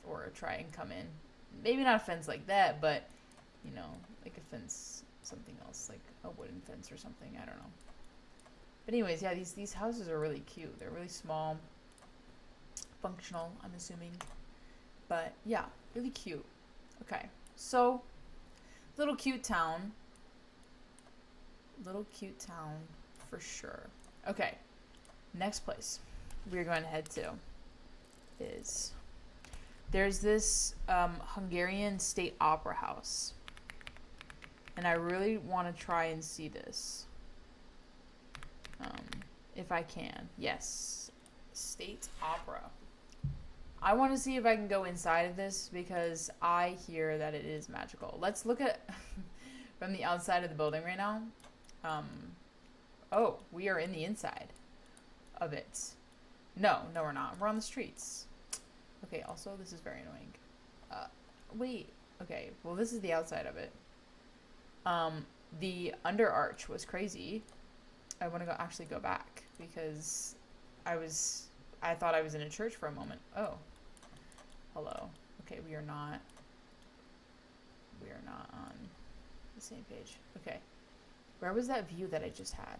or try and come in. Maybe not a fence like that, but you know, like a fence, something else, like a wooden fence or something. I don't know. But anyways, yeah, these houses are really cute. They're really small, functional, I'm assuming. But yeah, really cute. Okay, so little cute town for sure. Okay, next place we're going to head to is there's this Hungarian state opera house, and I really want to try and see this if I can. Yes, state opera. I want to see if I can go inside of this because I hear that it is magical. Let's look at from the outside of the building right now. Oh, we are in the inside of it. No, we're not. We're on the streets. Okay, also, this is very annoying. Wait. Okay, well, this is the outside of it. The under arch was crazy. I want to actually go back because I thought I was in a church for a moment. Oh. Hello. Okay, we are not on the same page. Okay. Where was that view that I just had?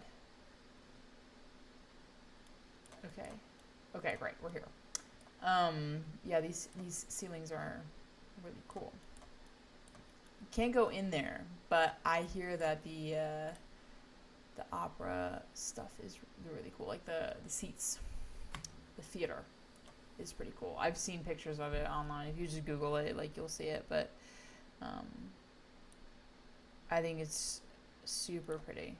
Okay. Okay, great. We're here. Yeah, these ceilings are really cool. You can't go in there, but I hear that the opera stuff is really cool. Like the seats, the theater is pretty cool. I've seen pictures of it online. If you just Google it, like you'll see it. But I think it's super pretty.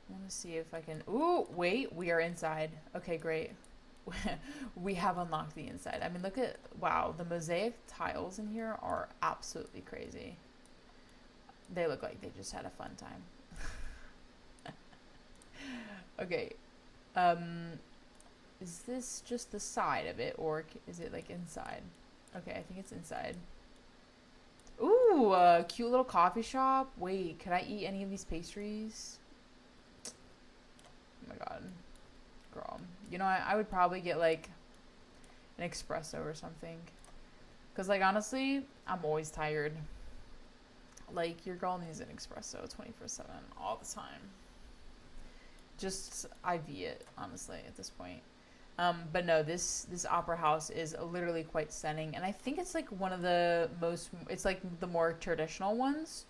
I want to see if I can. Ooh, wait, we are inside. Okay, great. We have unlocked the inside. I mean, look at, wow, the mosaic tiles in here are absolutely crazy. They look like they just had a fun time. Okay. Is this just the side of it, or is it like inside? Okay, I think it's inside. Ooh, a cute little coffee shop. Wait, can I eat any of these pastries? Oh my god. Girl. You know, I would probably get like an espresso or something. Because like honestly, I'm always tired. Like your girl needs an espresso 24/7 all the time. Just IV it, honestly, at this point. But no, this opera house is literally quite stunning, and I think it's like one of the most. It's like the more traditional ones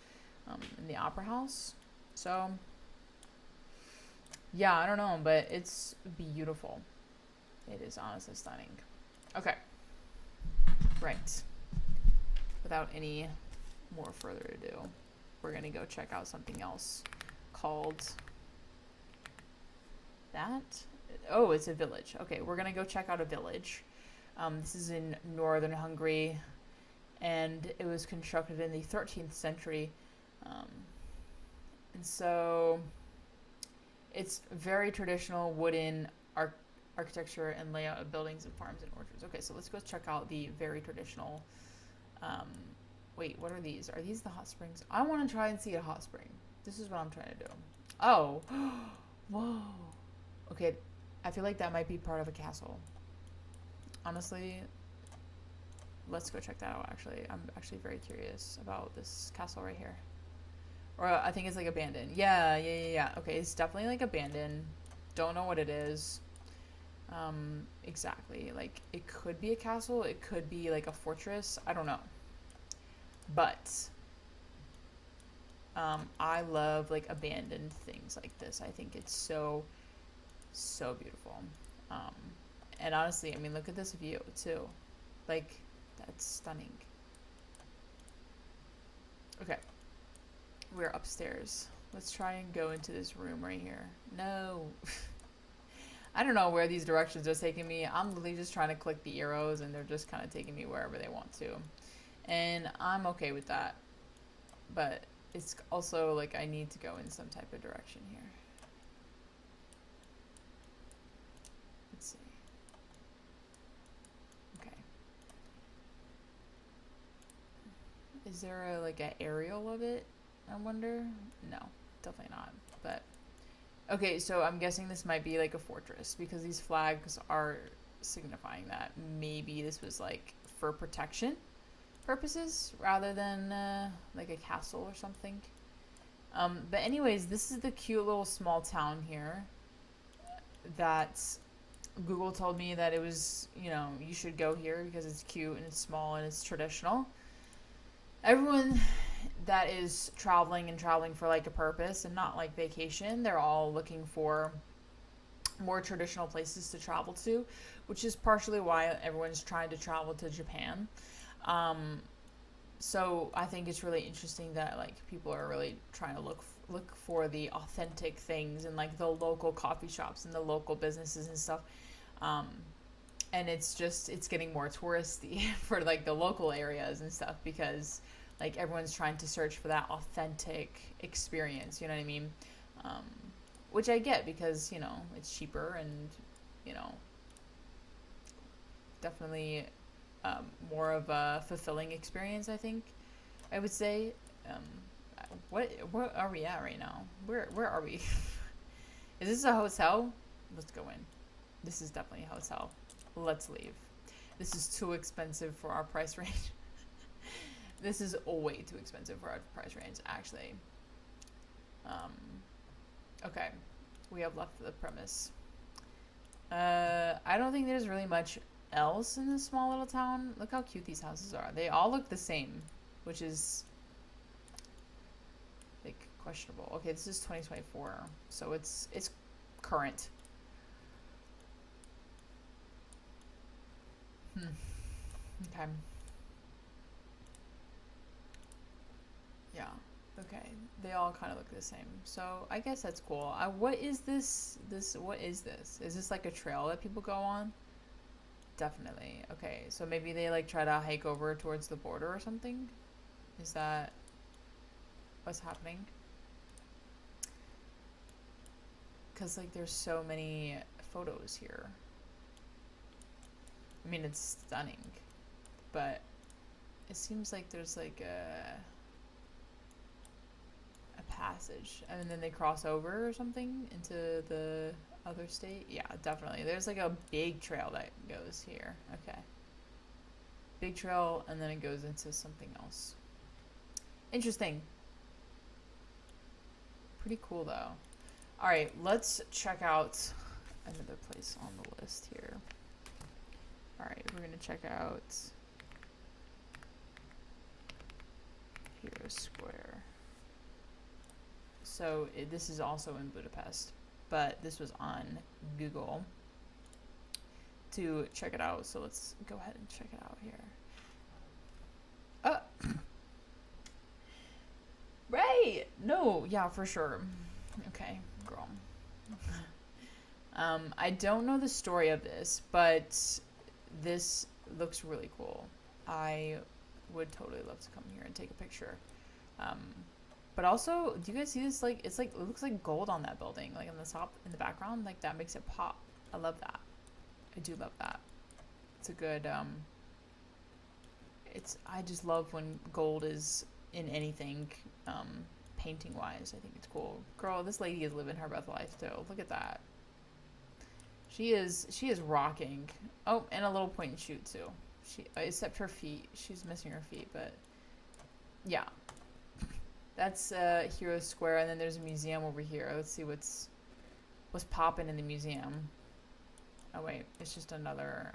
in the opera house. So yeah, I don't know, but it's beautiful. It is honestly stunning. Okay, right. Without any more further ado, we're gonna go check out something else called that. Oh, it's a village. Okay, we're gonna go check out a village. This is in northern Hungary, and it was constructed in the 13th century. And so it's very traditional wooden architecture and layout of buildings and farms and orchards. Okay, so let's go check out the very traditional. Wait, what are these? Are these the hot springs? I want to try and see a hot spring. This is what I'm trying to do. Oh, whoa. Okay, I feel like that might be part of a castle. Honestly, let's go check that out, actually. I'm actually very curious about this castle right here. Or I think it's like abandoned. Yeah. Okay, it's definitely like abandoned. Don't know what it is. Exactly. Like, it could be a castle. It could be like a fortress. I don't know. But I love like abandoned things like this. I think it's so beautiful. And honestly, I mean, look at this view too. Like, that's stunning. Okay, we're upstairs. Let's try and go into this room right here. No. I don't know where these directions are taking me. I'm literally just trying to click the arrows and they're just kind of taking me wherever they want to. And I'm okay with that. But it's also like I need to go in some type of direction here. Let's see. Okay. Is there like an aerial of it? I wonder. No, definitely not. But okay, so I'm guessing this might be like a fortress because these flags are signifying that maybe this was like for protection purposes rather than like a castle or something. But anyways, this is the cute little small town here that Google told me that it was, you know, you should go here because it's cute and it's small and it's traditional. Everyone that is traveling for like a purpose and not like vacation, they're all looking for more traditional places to travel to, which is partially why everyone's trying to travel to Japan. So I think it's really interesting that like people are really trying to look for the authentic things and like the local coffee shops and the local businesses and stuff. And it's getting more touristy for like the local areas and stuff because like everyone's trying to search for that authentic experience, you know what I mean? Which I get because, you know, it's cheaper and, you know, definitely more of a fulfilling experience, I think, I would say. What are we at right now? Where are we? Is this a hotel? Let's go in. This is definitely a hotel. Let's leave. This is too expensive for our price range. This is way too expensive for our price range, actually. Okay. We have left the premise. I don't think there's really much else in this small little town. Look how cute these houses are. They all look the same, which is like questionable. Okay, this is 2024, so it's current. Okay. Yeah. Okay. They all kind of look the same. So I guess that's cool. What is this? What is this? Is this like a trail that people go on? Definitely. Okay. So maybe they like try to hike over towards the border or something? Is that what's happening? Because like there's so many photos here. I mean, it's stunning, but it seems like there's like a passage and then they cross over or something into the other state. Yeah, definitely. There's like a big trail that goes here. Okay. Big trail and then it goes into something else. Interesting. Pretty cool though. All right, let's check out another place on the list here. All right, we're gonna check out Hero Square. So this is also in Budapest, but this was on Google to check it out. So let's go ahead and check it out here. Right. No, yeah, for sure. Okay, girl. I don't know the story of this, but this looks really cool. I would totally love to come here and take a picture. But also, do you guys see this? Like, it's like, it looks like gold on that building, like on the top, in the background. Like, that makes it pop. I love that. I do love that. It's a good, I just love when gold is in anything, painting-wise. I think it's cool. Girl, this lady is living her best life, too. Look at that. She is rocking. Oh, and a little point and shoot, too. Except her feet. She's missing her feet, but yeah. That's Hero Square, and then there's a museum over here. Let's see what's popping in the museum. Oh wait, it's just another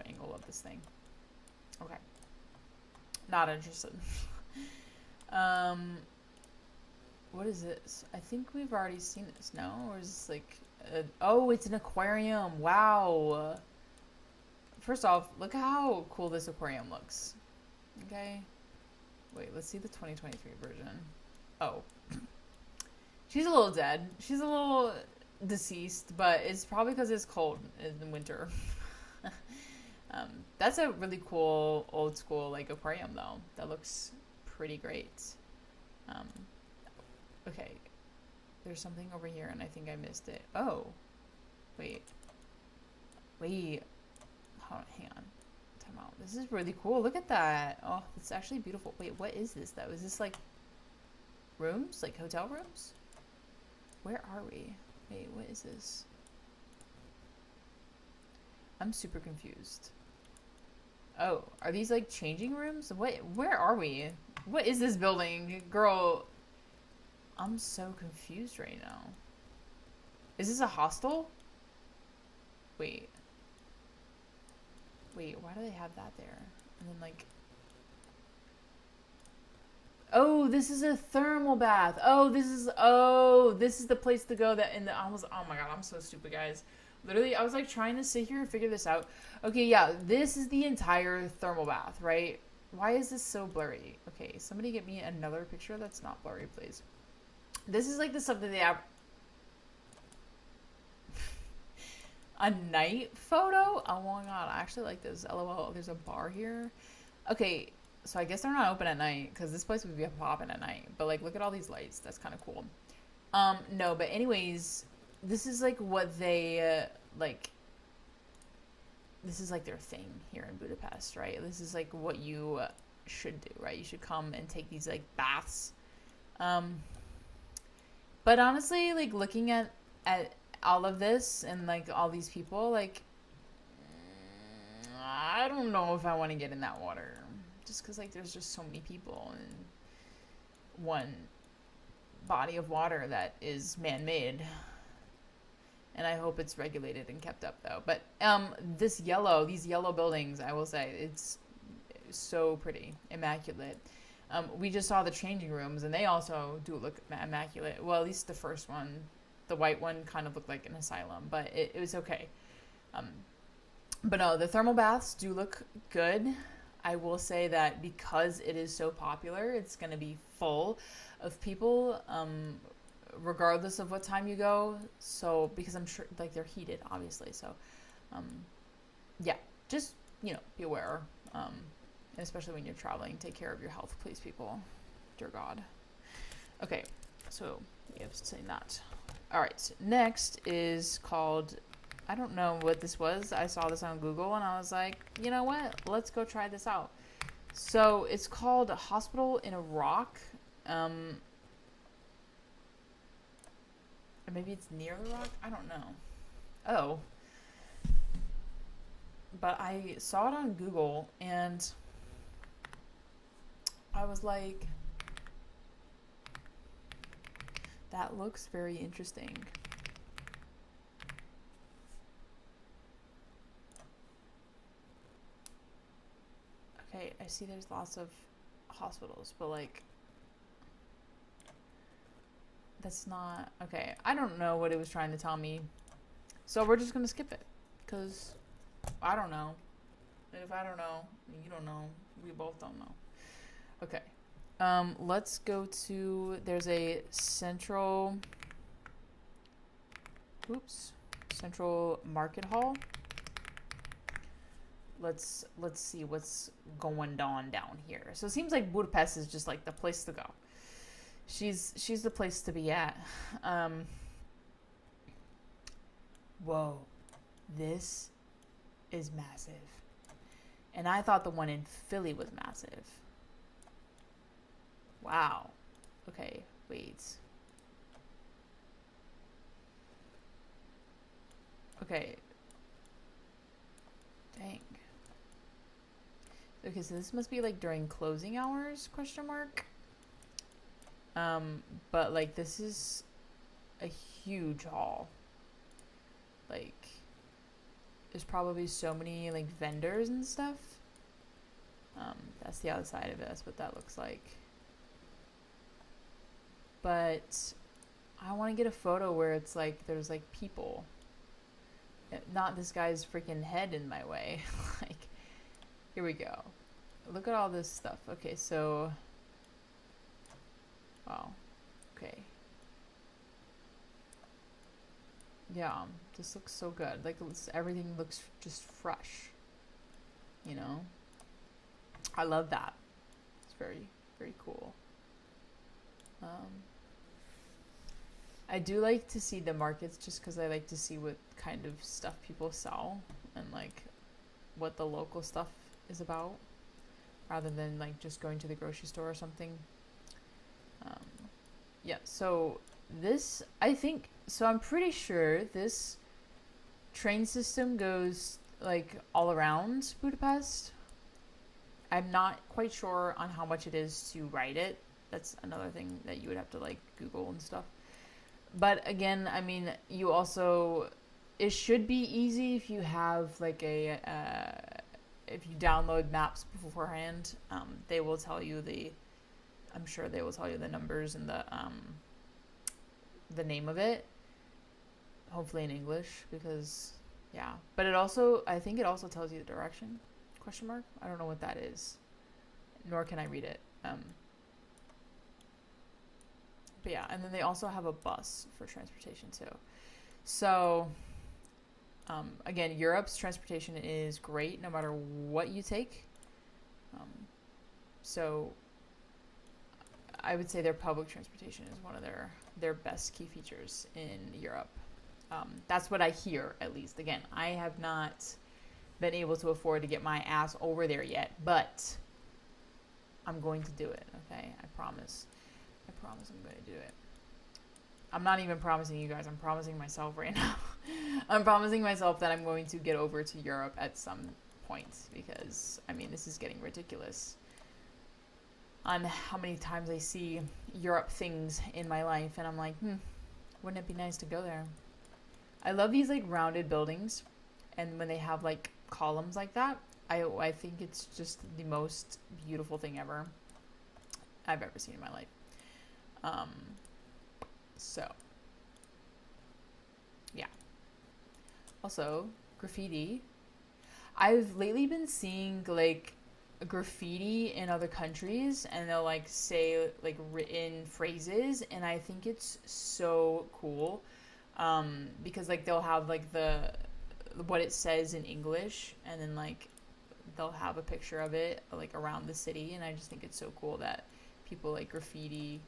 angle of this thing. Okay. Not interested. What is this? I think we've already seen this, no? Or is this like oh, it's an aquarium. Wow. First off, look how cool this aquarium looks. Okay. Wait, let's see the 2023 version. Oh. She's a little dead. She's a little deceased, but it's probably because it's cold in the winter. That's a really cool old school like aquarium though. That looks pretty great. Um, okay, there's something over here, and I think I missed it. Oh, wait. Hold on, hang on. Time out. This is really cool. Look at that. Oh, it's actually beautiful. Wait, what is this though? Is this like rooms? Like hotel rooms? Where are we? Wait, what is this? I'm super confused. Oh, are these like changing rooms? Where are we? What is this building? Girl, I'm so confused right now. Is this a hostel? Wait. Why do they have that there? And then like... Oh, this is a thermal bath. Oh, this is the place to go that in the... oh my god, I'm so stupid, guys. Literally, I was like trying to sit here and figure this out. Okay, yeah, this is the entire thermal bath, right? Why is this so blurry? Okay, somebody get me another picture that's not blurry, please. This is like the stuff that they have... A night photo? Oh my god, I actually like this. LOL, there's a bar here. Okay, so I guess they're not open at night because this place would be popping at night. But like, look at all these lights. That's kind of cool. No, but anyways, this is like what they like. This is like their thing here in Budapest, right? This is like what you should do, right? You should come and take these like baths. But honestly, like looking at all of this and like all these people, like I don't know if I want to get in that water, just because like there's just so many people and one body of water that is man-made, and I hope it's regulated and kept up though. But these yellow buildings, I will say, it's so pretty, immaculate. We just saw the changing rooms and they also do look immaculate. Well, at least the first one. The white one kind of looked like an asylum, but it was okay. But no, the thermal baths do look good. I will say that because it is so popular, it's going to be full of people, regardless of what time you go. So, because I'm sure, like, they're heated, obviously. So, yeah, just, be aware. Especially when you're traveling, take care of your health, please, people. Dear God. Okay, so, you have to say that. All right, next is called, I don't know what this was. I saw this on Google and I was like, you know what? Let's go try this out. So it's called Hospital in a Rock. Or maybe it's near the rock? I don't know. Oh. But I saw it on Google and I was like... That looks very interesting. Okay, I see there's lots of hospitals, but like, that's not, okay, I don't know what it was trying to tell me. So we're just gonna skip it, because I don't know. And if I don't know, you don't know, we both don't know. Okay. Let's go to, there's a central market hall. Let's see what's going on down here. So it seems like Budapest is just like the place to go. She's the place to be at. Whoa, this is massive. And I thought the one in Philly was massive. Wow. Okay, wait. Okay. Dang. Okay, so this must be like during closing hours, question mark. But like this is a huge hall. Like there's probably so many like vendors and stuff. That's the outside of it. That's what that looks like. But I want to get a photo where it's like there's like people, not this guy's freaking head in my way. Like, here we go. Look at all this stuff. Okay, so wow. Okay. Yeah, this looks so good. Like everything looks just fresh, you know? I love that. It's very, very cool. Um, I do like to see the markets just because I like to see what kind of stuff people sell and like what the local stuff is about rather than like just going to the grocery store or something. Um, yeah, so this, I think, so I'm pretty sure this train system goes like all around Budapest. I'm not quite sure on how much it is to ride it. That's another thing that you would have to like Google and stuff. But again, I mean, you also, it should be easy if you have like if you download maps beforehand. They will tell you I'm sure they will tell you the numbers and the name of it. Hopefully in English, because yeah. But it also, I think it also tells you the direction. Question mark? I don't know what that is, nor can I read it. But yeah, and then they also have a bus for transportation too. So again, Europe's transportation is great no matter what you take. So I would say their public transportation is one of their best key features in Europe. That's what I hear, at least. Again, I have not been able to afford to get my ass over there yet, but I'm going to do it, okay? I promise. I promise I'm going to do it. I'm not even promising you guys. I'm promising myself right now. I'm promising myself that I'm going to get over to Europe at some point because, I mean, this is getting ridiculous on how many times I see Europe things in my life, and I'm like, wouldn't it be nice to go there? I love these, like, rounded buildings, and when they have, like, columns like that, I think it's just the most beautiful thing ever I've ever seen in my life. So, yeah. Also, graffiti. I've lately been seeing, like, graffiti in other countries, and they'll, like, say, like, written phrases, and I think it's so cool. Because, like, they'll have, like, what it says in English, and then, like, they'll have a picture of it, like, around the city, and I just think it's so cool that people, like, graffiti,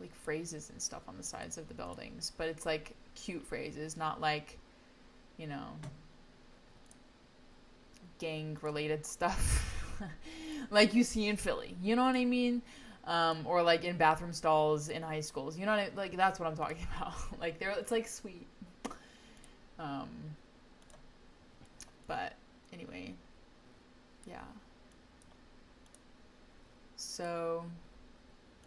like, phrases and stuff on the sides of the buildings, but it's, like, cute phrases, not, like, you know, gang-related stuff, like you see in Philly, you know what I mean? Or, like, in bathroom stalls in high schools, you know what I, like, that's what I'm talking about. Like, it's, like, sweet. But, anyway, yeah. So,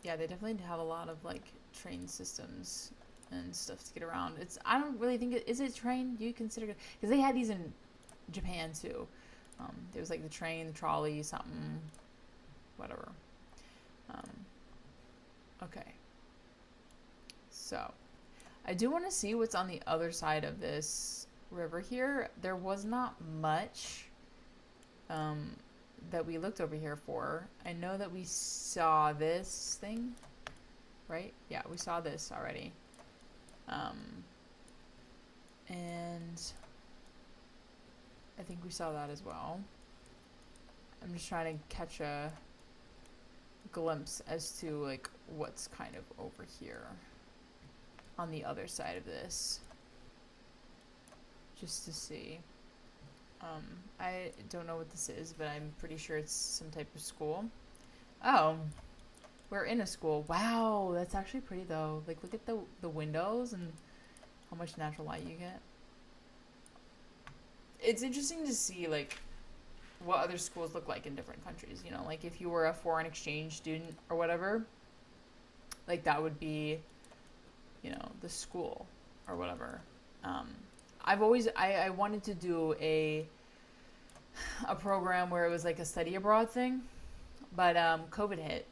yeah, they definitely have a lot of, like, train systems and stuff to get around. I don't really think is it train? Do you consider it? Because they had these in Japan too. There was, like, the train, the trolley, something, whatever. Okay. So, I do want to see what's on the other side of this river here. There was not much that we looked over here for. I know that we saw this thing, right? Yeah, we saw this already. And I think we saw that as well. I'm just trying to catch a glimpse as to, like, what's kind of over here on the other side of this, just to see. I don't know what this is, but I'm pretty sure it's some type of school. Oh, we're in a school. Wow, that's actually pretty though. Like, look at the windows and how much natural light you get. It's interesting to see, like, what other schools look like in different countries, you know, like if you were a foreign exchange student or whatever, like that would be, you know, the school or whatever. I wanted to do a program where it was like a study abroad thing, but COVID hit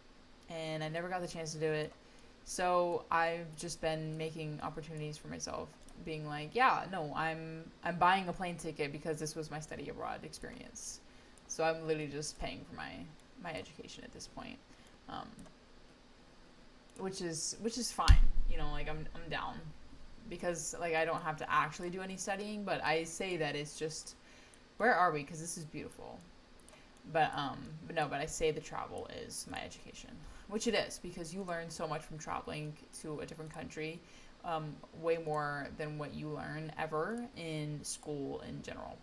and I never got the chance to do it. So I've just been making opportunities for myself, being like, yeah, no, I'm buying a plane ticket because this was my study abroad experience. So I'm literally just paying for my education at this point. which is fine. You know, like I'm down because like I don't have to actually do any studying, but I say that it's just where are we? Because this is beautiful. But no, but I say the travel is my education, which it is because you learn so much from traveling to a different country, way more than what you learn ever in school in general.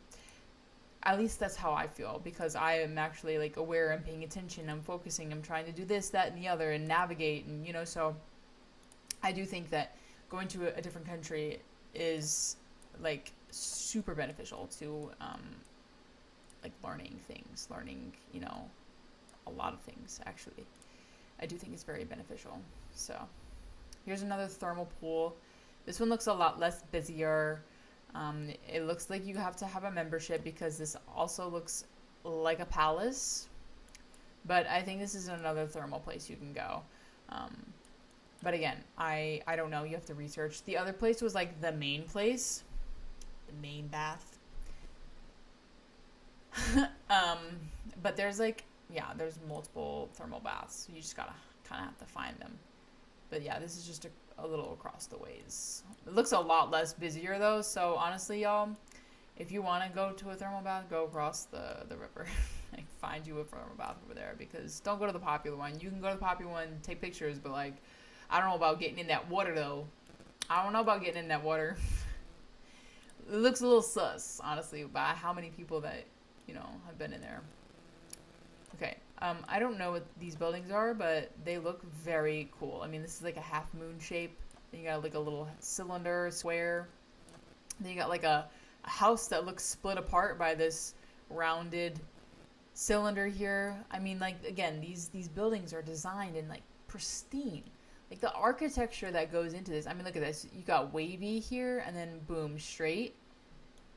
At least that's how I feel because I am actually like aware and paying attention. I'm focusing. I'm trying to do this, that, and the other, and navigate, and so I do think that going to a different country is like super beneficial to like learning a lot of things actually. I do think it's very beneficial. So here's another thermal pool. This one looks a lot less busier. It looks like you have to have a membership because this also looks like a palace. But I think this is another thermal place you can go. But again, I don't know. You have to research. The other place was like the main place, the main bath. But there's like, yeah, there's multiple thermal baths. You just gotta kind of have to find them. But yeah, this is just a little across the ways. It looks a lot less busier though. So honestly, y'all, if you want to go to a thermal bath, go across the river. Like find you a thermal bath over there because don't go to the popular one. You can go to the popular one, take pictures, but like, I don't know about getting in that water though. I don't know about getting in that water. It looks a little sus, honestly, by how many people that, have been in there. Okay. I don't know what these buildings are, but they look very cool. I mean, this is like a half moon shape. Then you got like a little cylinder, square. Then you got like a house that looks split apart by this rounded cylinder here. I mean, like, again, these buildings are designed in like pristine. Like the architecture that goes into this. I mean, look at this. You got wavy here and then boom, straight.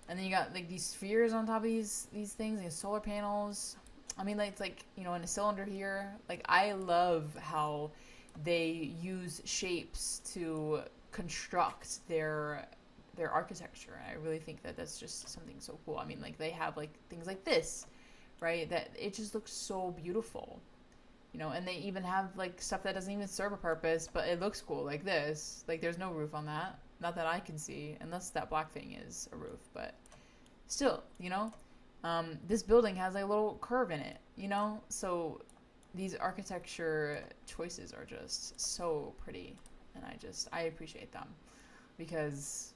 And then you got like these spheres on top of these things, these solar panels. I mean, like, it's like, in a cylinder here. Like, I love how they use shapes to construct their architecture. And I really think that that's just something so cool. I mean, like, they have, like, things like this, right? That it just looks so beautiful. And they even have, like, stuff that doesn't even serve a purpose, but it looks cool, like this. Like, there's no roof on that. Not that I can see, unless that black thing is a roof. But still, this building has like a little curve in it, so these architecture choices are just so pretty, and I appreciate them because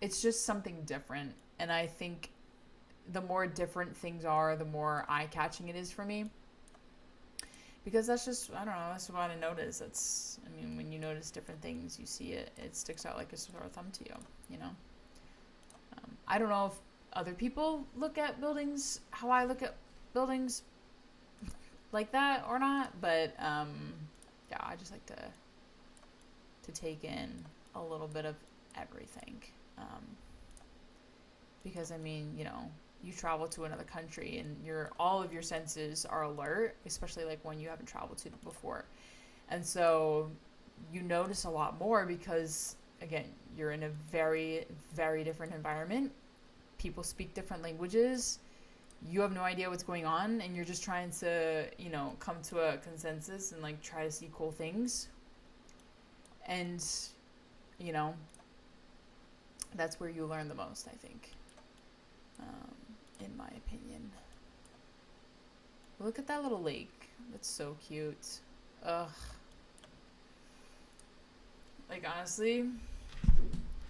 it's just something different. And I think the more different things are, the more eye-catching it is for me, because that's just, I don't know, that's what I notice. When you notice different things, you see it sticks out like a sore thumb to you. I don't know if other people look at buildings how I look at buildings like that or not, but yeah, I just like to take in a little bit of everything, because you travel to another country and all of your senses are alert, especially like when you haven't traveled to before, and so you notice a lot more because again, you're in a very, very different environment. People speak different languages. You have no idea what's going on, and you're just trying to, come to a consensus and like try to see cool things. And, that's where you learn the most, I think, in my opinion. Look at that little lake. That's so cute. Ugh. Like, honestly,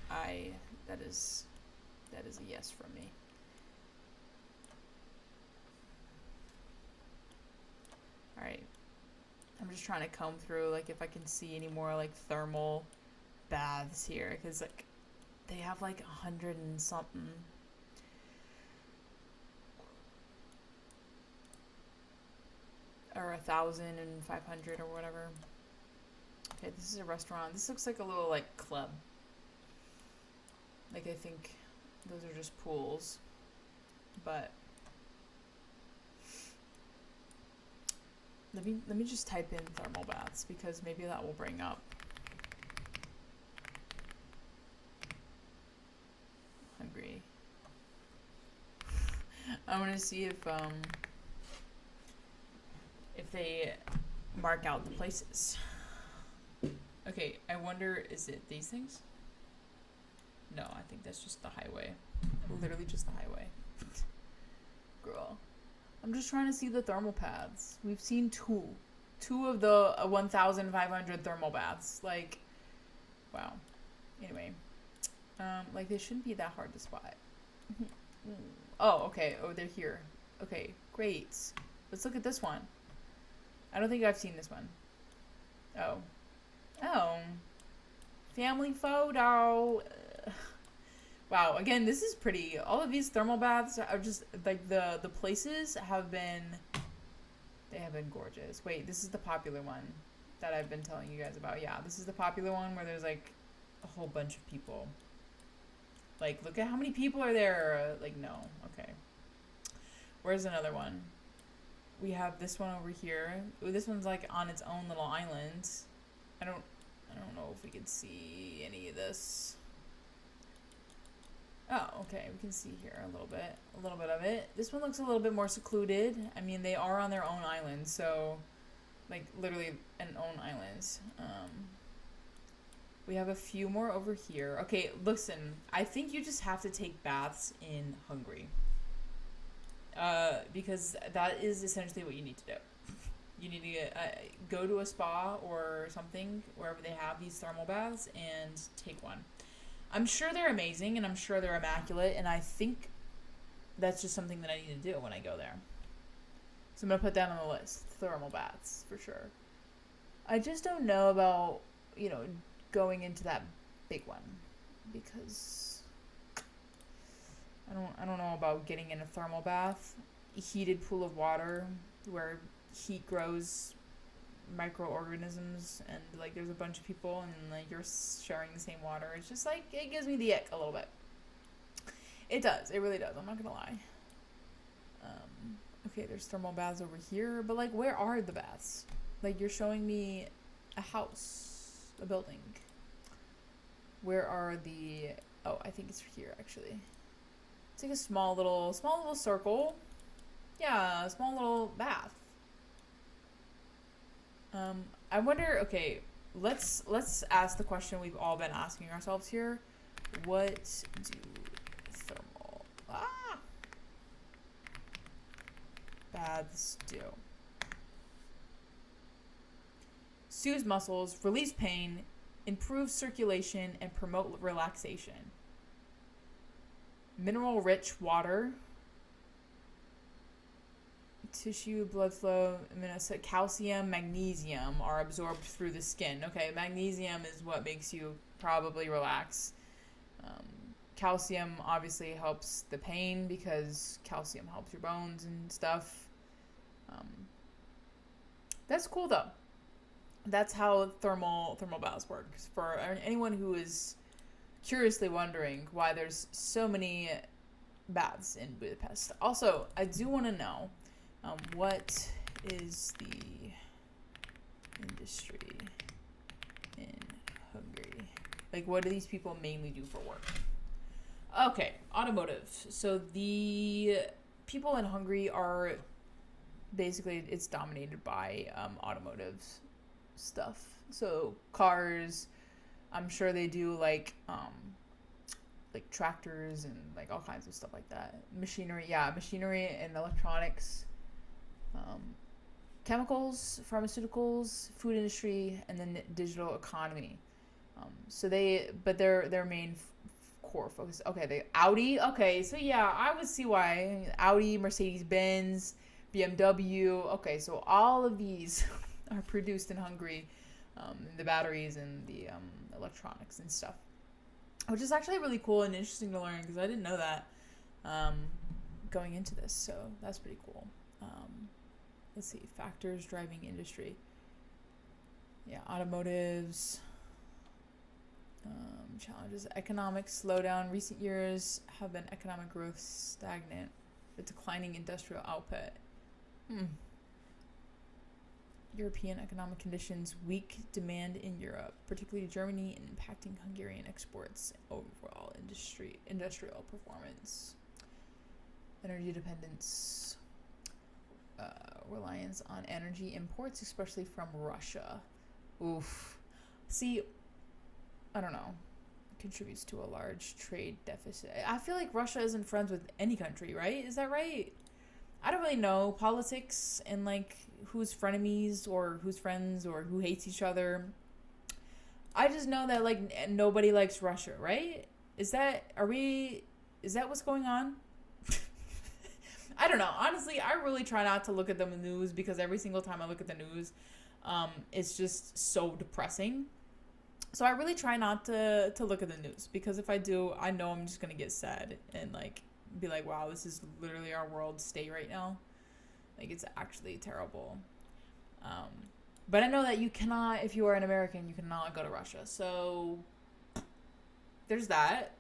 that is a yes from me. All right. I'm just trying to comb through, like, if I can see any more, like, thermal baths here. Because, like, they have, like, 100 and something. Or 1,500 or whatever. Okay, this is a restaurant. This looks like a little, like, club. Like, I think those are just pools. But let me just type in thermal baths because maybe that will bring up Hungary. I want to see if they mark out the places. Okay, I wonder, is it these things? No, I think that's just the highway. Literally just the highway. Girl. I'm just trying to see the thermal paths. We've seen two. Two of the 1,500 thermal baths. Like, wow. Anyway. Like, they shouldn't be that hard to spot. Oh, okay. Oh, they're here. Okay, great. Let's look at this one. I don't think I've seen this one. Oh. Oh. Family photo. Wow, again, this is pretty. All of these thermal baths are just, like, the places have been, they have been gorgeous. Wait, this is the popular one that I've been telling you guys about. Yeah, this is the popular one where there's, like, a whole bunch of people. Like, look at how many people are there. Like, no. Okay. Where's another one? We have this one over here. Ooh, this one's, like, on its own little island. I don't know if we can see any of this. Oh, okay, we can see here a little bit of it. This one looks a little bit more secluded. I mean, they are on their own island, so, like, literally an own island. We have a few more over here. Okay, listen, I think you just have to take baths in Hungary. Because that is essentially what you need to do. You need to go to a spa or something, wherever they have these thermal baths, and take one. I'm sure they're amazing, and I'm sure they're immaculate, and I think that's just something that I need to do when I go there. So I'm going to put that on the list. Thermal baths, for sure. I just don't know about, you know, going into that big one, because I don't know about getting in a thermal bath, a heated pool of water, where heat grows microorganisms, and like there's a bunch of people and like you're sharing the same water. It's just like, it gives me the ick a little bit. It does, it really does, I'm not gonna lie. Okay, there's thermal baths over here, but like, where are the baths? Like, you're showing me a house, a building. Where are the, oh, I think it's here actually. It's like a small little circle. Yeah, a small little bath. I wonder, okay, let's ask the question we've all been asking ourselves here. What do thermal baths do? Soothes muscles, release pain, improve circulation, and promote relaxation. Mineral-rich water, tissue, blood flow, calcium, magnesium are absorbed through the skin. Okay, magnesium is what makes you probably relax. Calcium obviously helps the pain because calcium helps your bones and stuff. That's cool though. That's how thermal baths work. For anyone who is curiously wondering why there's so many baths in Budapest. Also, I do want to know, what is the industry in Hungary? Like, what do these people mainly do for work? Okay, automotive. So the people in Hungary are basically, it's dominated by automotive stuff. So cars, I'm sure they do like tractors and like all kinds of stuff like that. Machinery and electronics. Chemicals, pharmaceuticals, food industry, and then digital economy. Their main core focus. Okay, the Audi. Okay, so yeah, I would see why Audi, Mercedes-Benz, BMW. Okay, so all of these are produced in Hungary. The batteries and the electronics and stuff, which is actually really cool and interesting to learn because I didn't know that going into this. So that's pretty cool. Let's see, factors driving industry. Yeah, automotives. Challenges, economic slowdown. Recent years have been economic growth stagnant with declining industrial output. European economic conditions, weak demand in Europe, particularly Germany, impacting Hungarian exports, overall industrial performance. Energy dependence. Reliance on energy imports, especially from Russia. Oof. See, I don't know. Contributes to a large trade deficit. I feel like Russia isn't friends with any country, right? Is that right? I don't really know politics and like who's frenemies or who's friends or who hates each other. I just know that like nobody likes Russia, right? Is that what's going on? I don't know. Honestly, I really try not to look at the news because every single time I look at the news, it's just so depressing. So I really try not to look at the news because if I do, I know I'm just gonna get sad and like be like, wow, this is literally our world state right now. Like it's actually terrible. Um, but I know that you cannot, if you are an American, you cannot go to Russia. So there's that.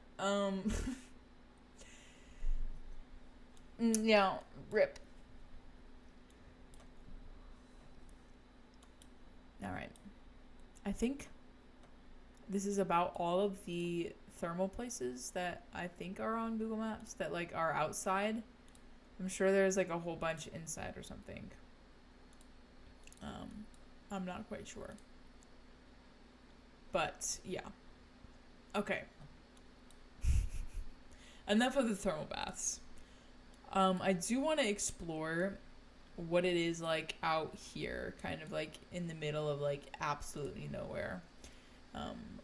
Yeah, rip. All right. I think this is about all of the thermal places that I think are on Google Maps that like are outside. I'm sure there's like a whole bunch inside or something. I'm not quite sure. But yeah. Okay. Enough of the thermal baths. I do want to explore what it is like out here, kind of like in the middle of like absolutely nowhere,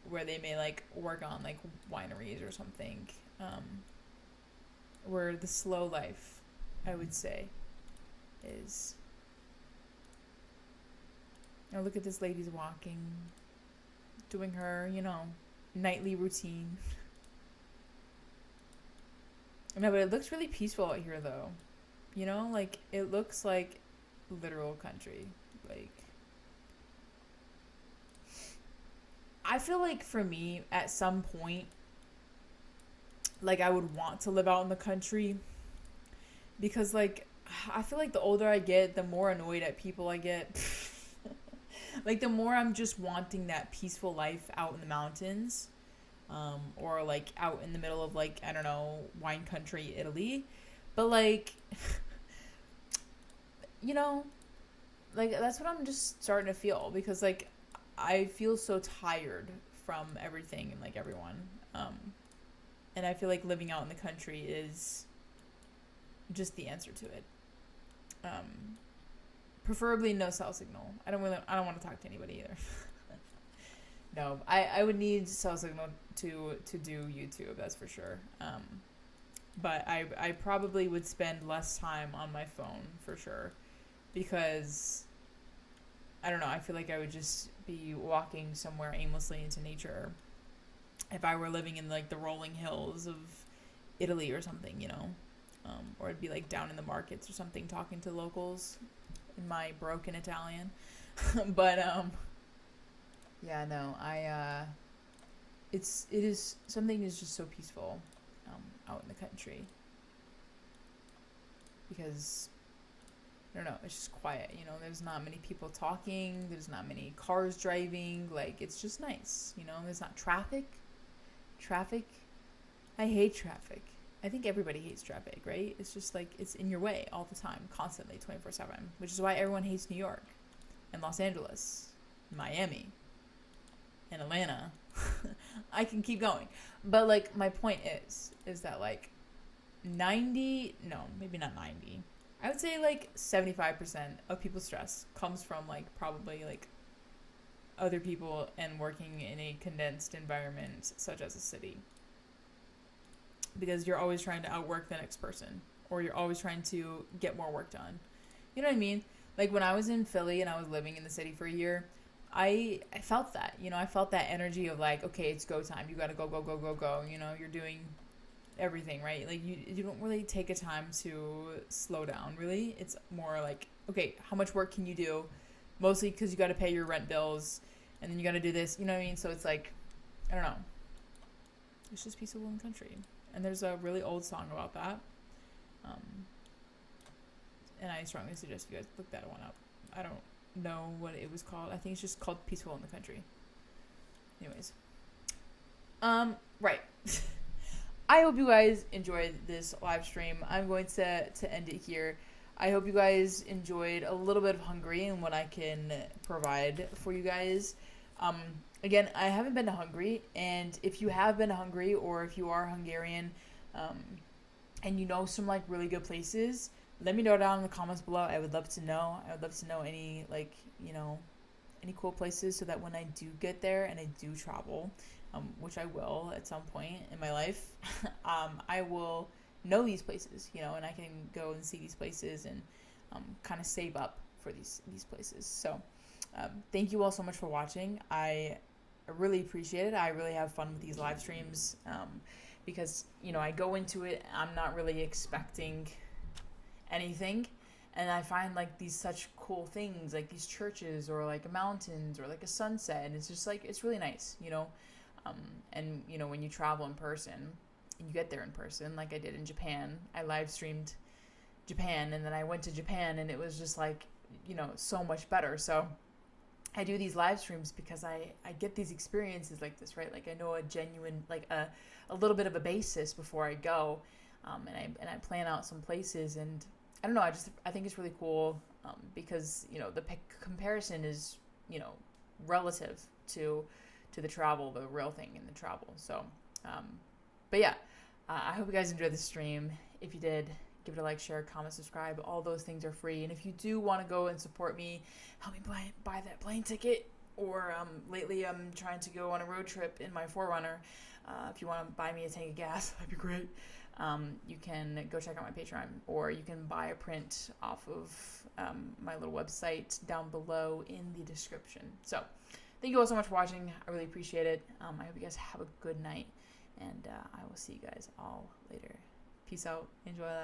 where they may like work on like wineries or something, where the slow life, I would say, is. Oh, look at this lady's walking, doing her, nightly routine. No, but it looks really peaceful out here, though. Like, it looks like literal country. Like, I feel like for me, at some point, like, I would want to live out in the country. Because, like, I feel like the older I get, the more annoyed at people I get. Like, the more I'm just wanting that peaceful life out in the mountains. Or like out in the middle of like, I don't know, wine country Italy. But like, like that's what I'm just starting to feel because like I feel so tired from everything and like everyone. And I feel like living out in the country is just the answer to it. Preferably no cell signal. I don't want to talk to anybody either. No, I would need cell signal to do YouTube, that's for sure. But I probably would spend less time on my phone for sure because I don't know, I feel like I would just be walking somewhere aimlessly into nature if I were living in like the rolling hills of Italy or something, or I'd be like down in the markets or something talking to locals in my broken Italian. But yeah, no, it is, something is just so peaceful, out in the country. Because, I don't know, it's just quiet, there's not many people talking, there's not many cars driving, like, it's just nice, there's not traffic. I hate traffic. I think everybody hates traffic, right? It's just like, it's in your way all the time, constantly, 24/7, which is why everyone hates New York, and Los Angeles, Miami, and Atlanta. I can keep going. But like my point is that like 90, no, maybe not 90. I would say like 75% of people's stress comes from like probably like other people and working in a condensed environment such as a city. Because you're always trying to outwork the next person or you're always trying to get more work done. You know what I mean? Like when I was in Philly and I was living in the city for a year, I felt that, I felt that energy of like, okay, it's go time. You got to go. You're doing everything, right? Like you don't really take a time to slow down, really. It's more like, okay, how much work can you do? Mostly because you got to pay your rent bills and then you got to do this, you know what I mean? So it's like, I don't know. It's just peaceful in the country. And there's a really old song about that. And I strongly suggest you guys look that one up. I don't know what it was called. I think it's just called Peaceful in the Country. Anyways. Right. I hope you guys enjoyed this live stream. I'm going to end it here. I hope you guys enjoyed a little bit of Hungary and what I can provide for you guys. again, I haven't been to Hungary, and if you have been to Hungary or if you are Hungarian, um, and you know some like really good places, let me know down in the comments below. I would love to know. I would love to know any like any cool places so that when I do get there and I do travel, which I will at some point in my life, I will know these places, and I can go and see these places and kind of save up for these places. So thank you all so much for watching. I really appreciate it. I really have fun with these live streams because I go into it, I'm not really expecting anything, and I find like these such cool things, like these churches or like mountains or like a sunset, and it's just like it's really nice, and when you travel in person and you get there in person, like I did in Japan. I live streamed Japan, and then I went to Japan, and it was just like so much better. So I do these live streams because I get these experiences like this, right? Like I know a genuine, like a little bit of a basis before I go, and I plan out some places, and I don't know, I think it's really cool because the comparison is relative to the travel, the real thing in the travel. So, but yeah, I hope you guys enjoyed the stream. If you did, give it a like, share, comment, subscribe. All those things are free. And if you do want to go and support me, help me buy that plane ticket. Or lately I'm trying to go on a road trip in my 4Runner. If you want to buy me a tank of gas, that'd be great. You can go check out my Patreon, or you can buy a print off of my little website down below in the description. So thank you all so much for watching. I really appreciate it. I hope you guys have a good night, and I will see you guys all later. Peace out. Enjoy that.